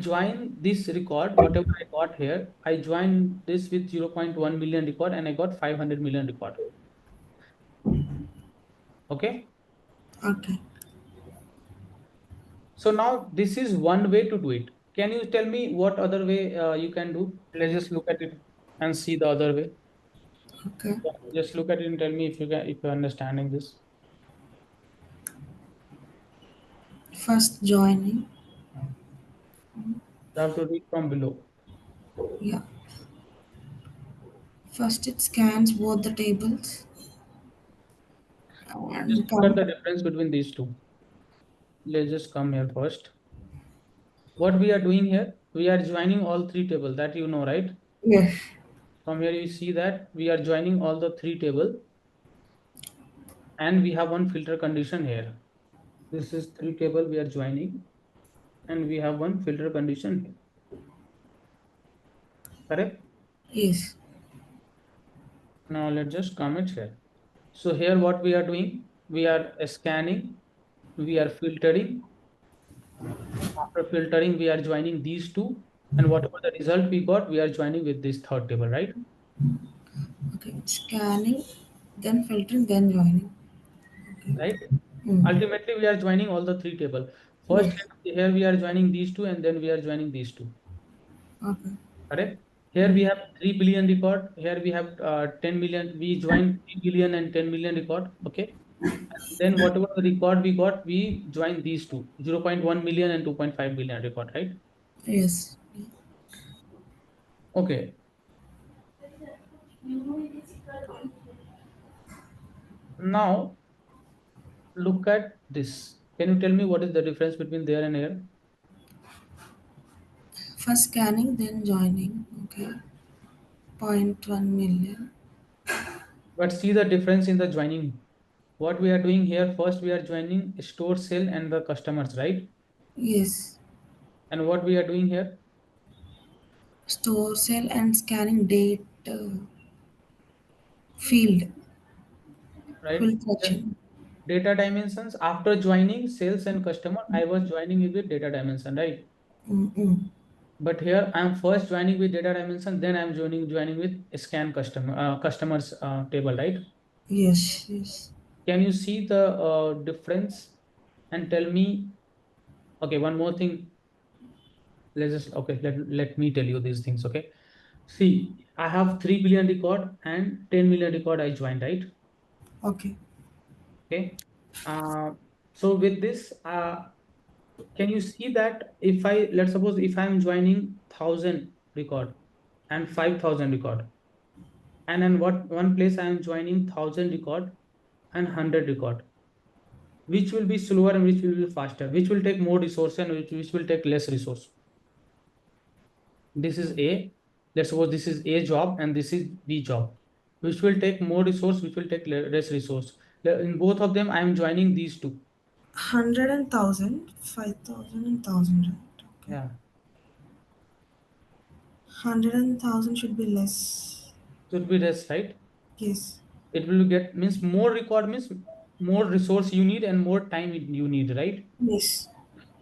joined this record, whatever I got here, I joined this with 0.1 million record and I got 500 million record. Okay. Okay. So now this is one way to do it. Can you tell me what other way you can do? Let's just look at it and see the other way. Okay. Yeah, just look at it and tell me if you can, if you're understanding this. First joining. You have to read from below. Yeah. First it scans both the tables Just and look at the come. difference between these two. Let's just come here first. What we are doing here, we are joining all three tables that you know, right? Yes. From here you see that we are joining all the three table and we have one filter condition here. This is three table we are joining and we have one filter condition here. Correct? Yes. Now let's just comment here. So here what we are doing, we are scanning, we are filtering. After filtering, we are joining these two, and whatever the result we got, we are joining with this third table, right? Okay. Scanning, then filtering, then joining. Right? Hmm. Ultimately, we are joining all the three table. First, Yes. here we are joining these two, and then we are joining these two. Okay. Correct? Here we have 3 billion record. Here we have 10 million. We joined 3 billion and 10 million record. Okay. And then whatever the record we got, we join these two, 0.1 million and 2.5 billion record, right? Yes. Okay. Now look at this. Can you tell me what is the difference between there and here? First scanning, then joining. Okay. 0.1 million. But see the difference in the joining. What we are doing here, first we are joining store sale and the customers, right? Yes. And what we are doing here, Store cell and scanning date field. right? Full collection. Data dimensions after joining sales and customer, I was joining it with data dimension, right? Mm-mm. But here I'm first joining with data dimension, then I'm joining with scan customer customers table, right? Yes. Yes. Can you see the difference and tell me? Okay, one more thing. Let's just okay. Let me tell you these things. Okay, see, I have 3 billion record and 10 million record. I joined, right? Okay. Okay. So with this, can you see that if I let's suppose if I'm joining 1,000 record and 5,000 record, and in what one place I am joining 1,000 record and 100 record, which will be slower and which will be faster, which will take more resource and which will take less resource. This is A. Let's suppose this is A job and this is B job, which will take more resource, which will take less resource. In both of them, I am joining these two. 100 and 1,000. 5,000 and 1,000. Right. Okay. Yeah. 100 and 1,000 should be less. Should be less, right? Yes. It will get means more record means more resource you need and more time you need, right? Yes.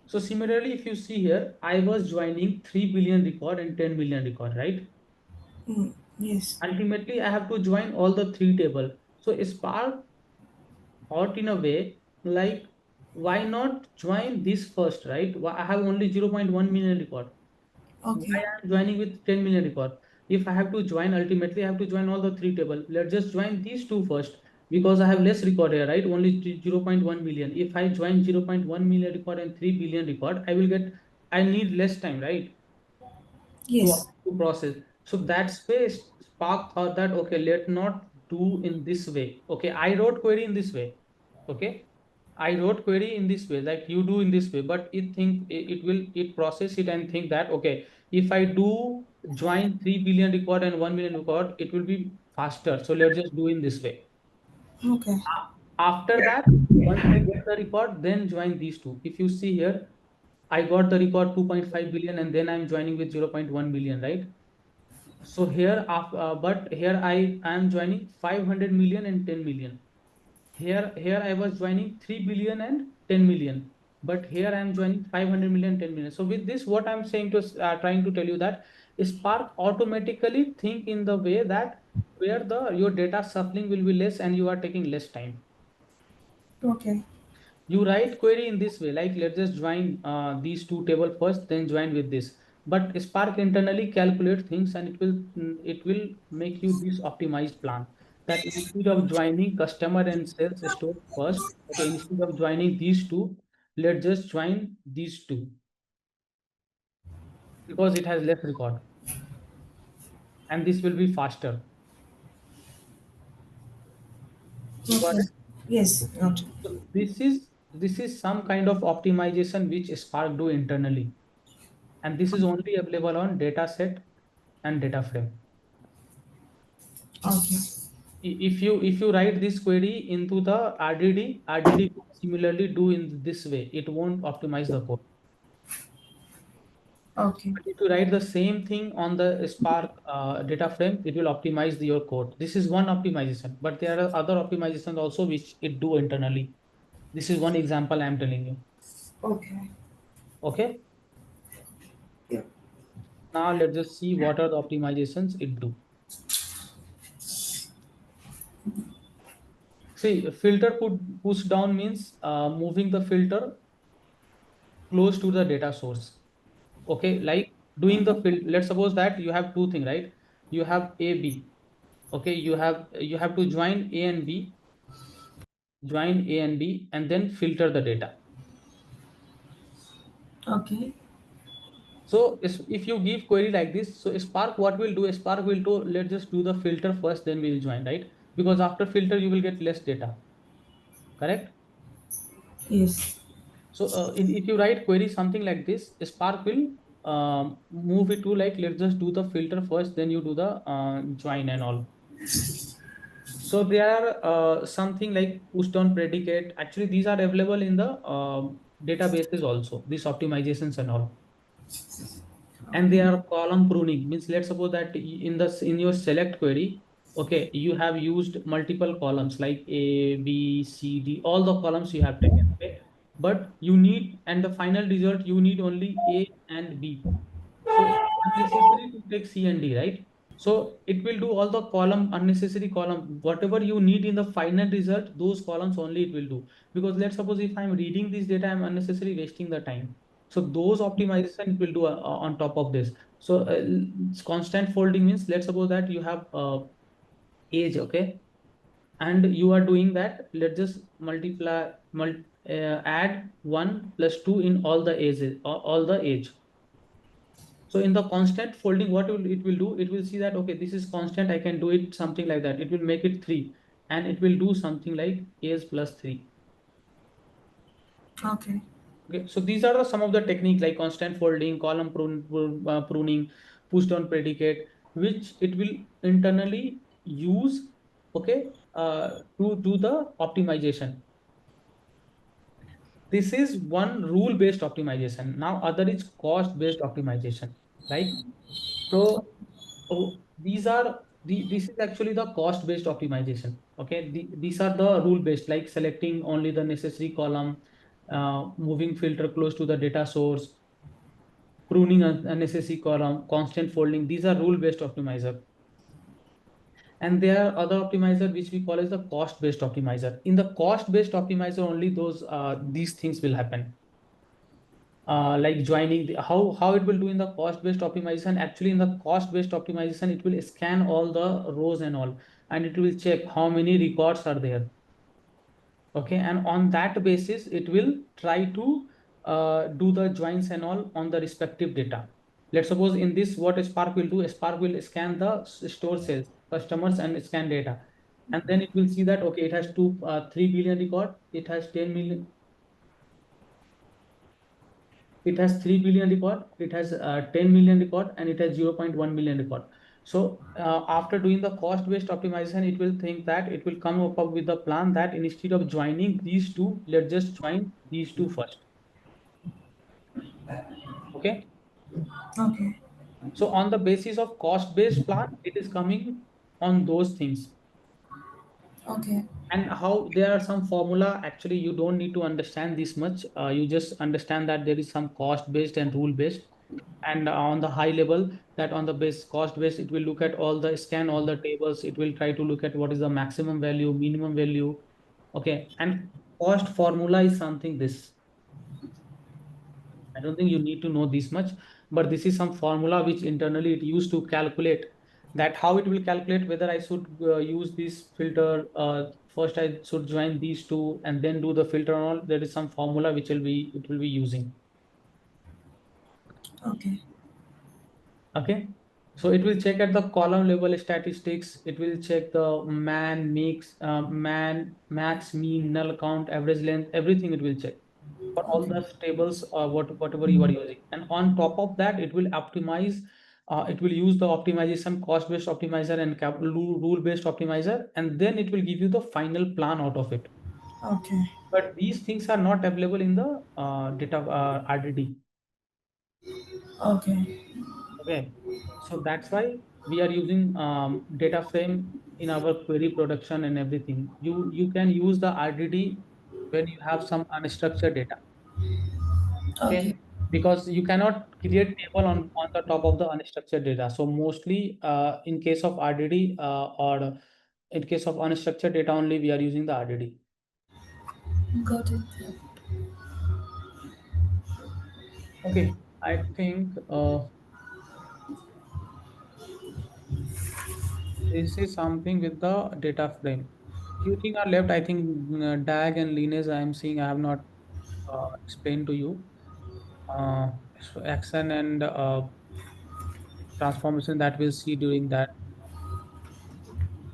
So similarly, if you see here, I was joining 3 billion record and 10 million record, right? Mm. Yes. Ultimately, I have to join all the three table. So Spark thought in a way like why not join this first, right? I have only 0.1 million record. Why Okay. I'm joining with 10 million record? If I have to join, ultimately I have to join all the three table. Let's just join these two first because I have less record here, right? Only 0.1 million. If I join 0.1 million record and 3 billion record, I need less time, right? To, Yes. to process. So that's why Spark thought that, okay, let not do in this way. Okay, I wrote query in this way. Okay, I wrote query in this way, like you do in this way, but it will it process it and think that okay, if I do join 3 billion record and 1 million record, it will be faster. So let's just do in this way. Okay. After that, once I get the record, then join these two. If you see here, I got the record 2.5 billion and then I'm joining with 0.1 billion, right? So here, but here I am joining 500 million and 10 million. Here I was joining 3 billion and 10 million. But here I am joining 500 million, 10 million. So with this, what I'm saying to trying to tell you that Spark automatically think in the way that where the your data shuffling will be less and you are taking less time. Okay. You write query in this way, like let's just join these two table first, then join with this. But Spark internally calculate things and it will make you this optimized plan that instead of joining customer and sales store first, okay, instead of joining these two, let's just join these two because it has less record and this will be faster. You got Okay. it? Yes. Got it. So this is some kind of optimization which Spark do internally. And this is only available on dataset and data frame. Okay. If you write this query into the RDD will similarly do in this way. It won't optimize the code. Okay. But if you write the same thing on the Spark data frame, it will optimize your code. This is one optimization, but there are other optimizations also which it do internally. This is one example I'm telling you. Okay. Okay. Yeah. Now let's just see what are the optimizations it do. See, filter push down means moving the filter close to the data source. Okay, like doing the fill. Let's suppose that you have two things, right? You have A, B. Okay, you have to join A and B, and then filter the data. Okay. So if you give query like this, so Spark what will do? Spark will do. Let's just do the filter first, then we'll join, right? Because after filter you will get less data. Correct? Yes. So if you write query something like this, Spark will move it to like let's just do the filter first, then you do the join and all. So there are something like push down predicate. Actually, these are available in the databases also. These optimizations and all, and they Okay. are column pruning. Means let's suppose that in your select query, okay, you have used multiple columns like A, B, C, D, all the columns you have taken. Okay, but you need and the final result you need only A and B. So it's unnecessary to take C and D, right? So it will do all the column, unnecessary column, whatever you need in the final result, those columns only it will do. Because let's suppose if I'm reading this data, I'm unnecessarily wasting the time. So those optimization it will do on top of this. So constant folding means let's suppose that you have age, okay, and you are doing that. Let's just add 1 plus 2 in all the ages, all the age. So in the constant folding, what it will do, it will see that, okay, this is constant, I can do it something like that. It will make it 3 and it will do something like age plus 3. Okay. Okay, so these are some of the technique like constant folding, column pruning, push down predicate, which it will internally use, okay, to do the optimization. This is one rule based optimization. Now other is cost based optimization, right? So these are this is actually the cost based optimization. Okay, these are the rule based, like selecting only the necessary column, moving filter close to the data source, pruning unnecessary column, constant folding. These are rule based optimizer. And there are other optimizer which we call as the cost based optimizer. In the cost based optimizer, only these things will happen. Like joining how it will do in the cost based optimization. Actually, in the cost based optimization, it will scan all the rows and all, and it will check how many records are there. Okay, and on that basis it will try to do the joins and all on the respective data. Let's suppose in this what Spark will do, Spark will scan the store sales customers and scan data. And then it will see that, okay, it has 3 billion record, it has 10 million, it has 3 billion record, it has 10 million record, and it has 0.1 million record. So after doing the cost based optimization, it will think that it will come up with a plan that instead of joining these two, let's just join these two first. Okay. Okay. So on the basis of cost based plan, it is coming on those things. Okay. And how there are some formula, actually you don't need to understand this much. You just understand that there is some cost based and rule based. And on the high level, that on the base cost base, it will look at all the scan all the tables, it will try to look at what is the maximum value, minimum value. Okay. And cost formula is something this, I don't think you need to know this much, but this is some formula which internally it used to calculate that how it will calculate whether I should use this filter. First, I should join these two and then do the filter and all. There is some formula which it will be using. Okay. Okay. So it will check at the column level statistics. It will check the man, max, mean, null count, average length, everything it will check for all Okay. the tables or whatever you are using. And on top of that, it will optimize. It will use the optimization, cost-based optimizer and rule-based optimizer, and then it will give you the final plan out of it. Okay. But these things are not available in the data RDD. Okay. Okay, so that's why we are using data frame in our query production and everything. You can use the RDD when you have some unstructured data. Okay. Okay, because you cannot create table on the top of the unstructured data. So mostly in case of RDD or in case of unstructured data only, we are using the RDD. Got it. Okay, I think this is something with the data frame. Few things are left. I think DAG and lineage I am seeing I have not explained to you. So action and transformation that we'll see during that.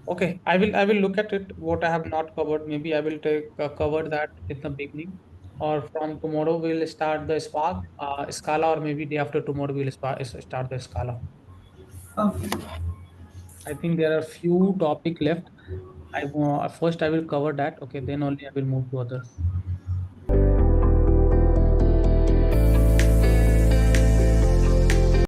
Okay, I will look at it. What I have not covered, maybe I will take cover that in the beginning, or from tomorrow we'll start the Spark, Scala, or maybe day after tomorrow we'll start the Scala. Okay. I think there are few topic left. First I will cover that. Okay, then only I will move to others.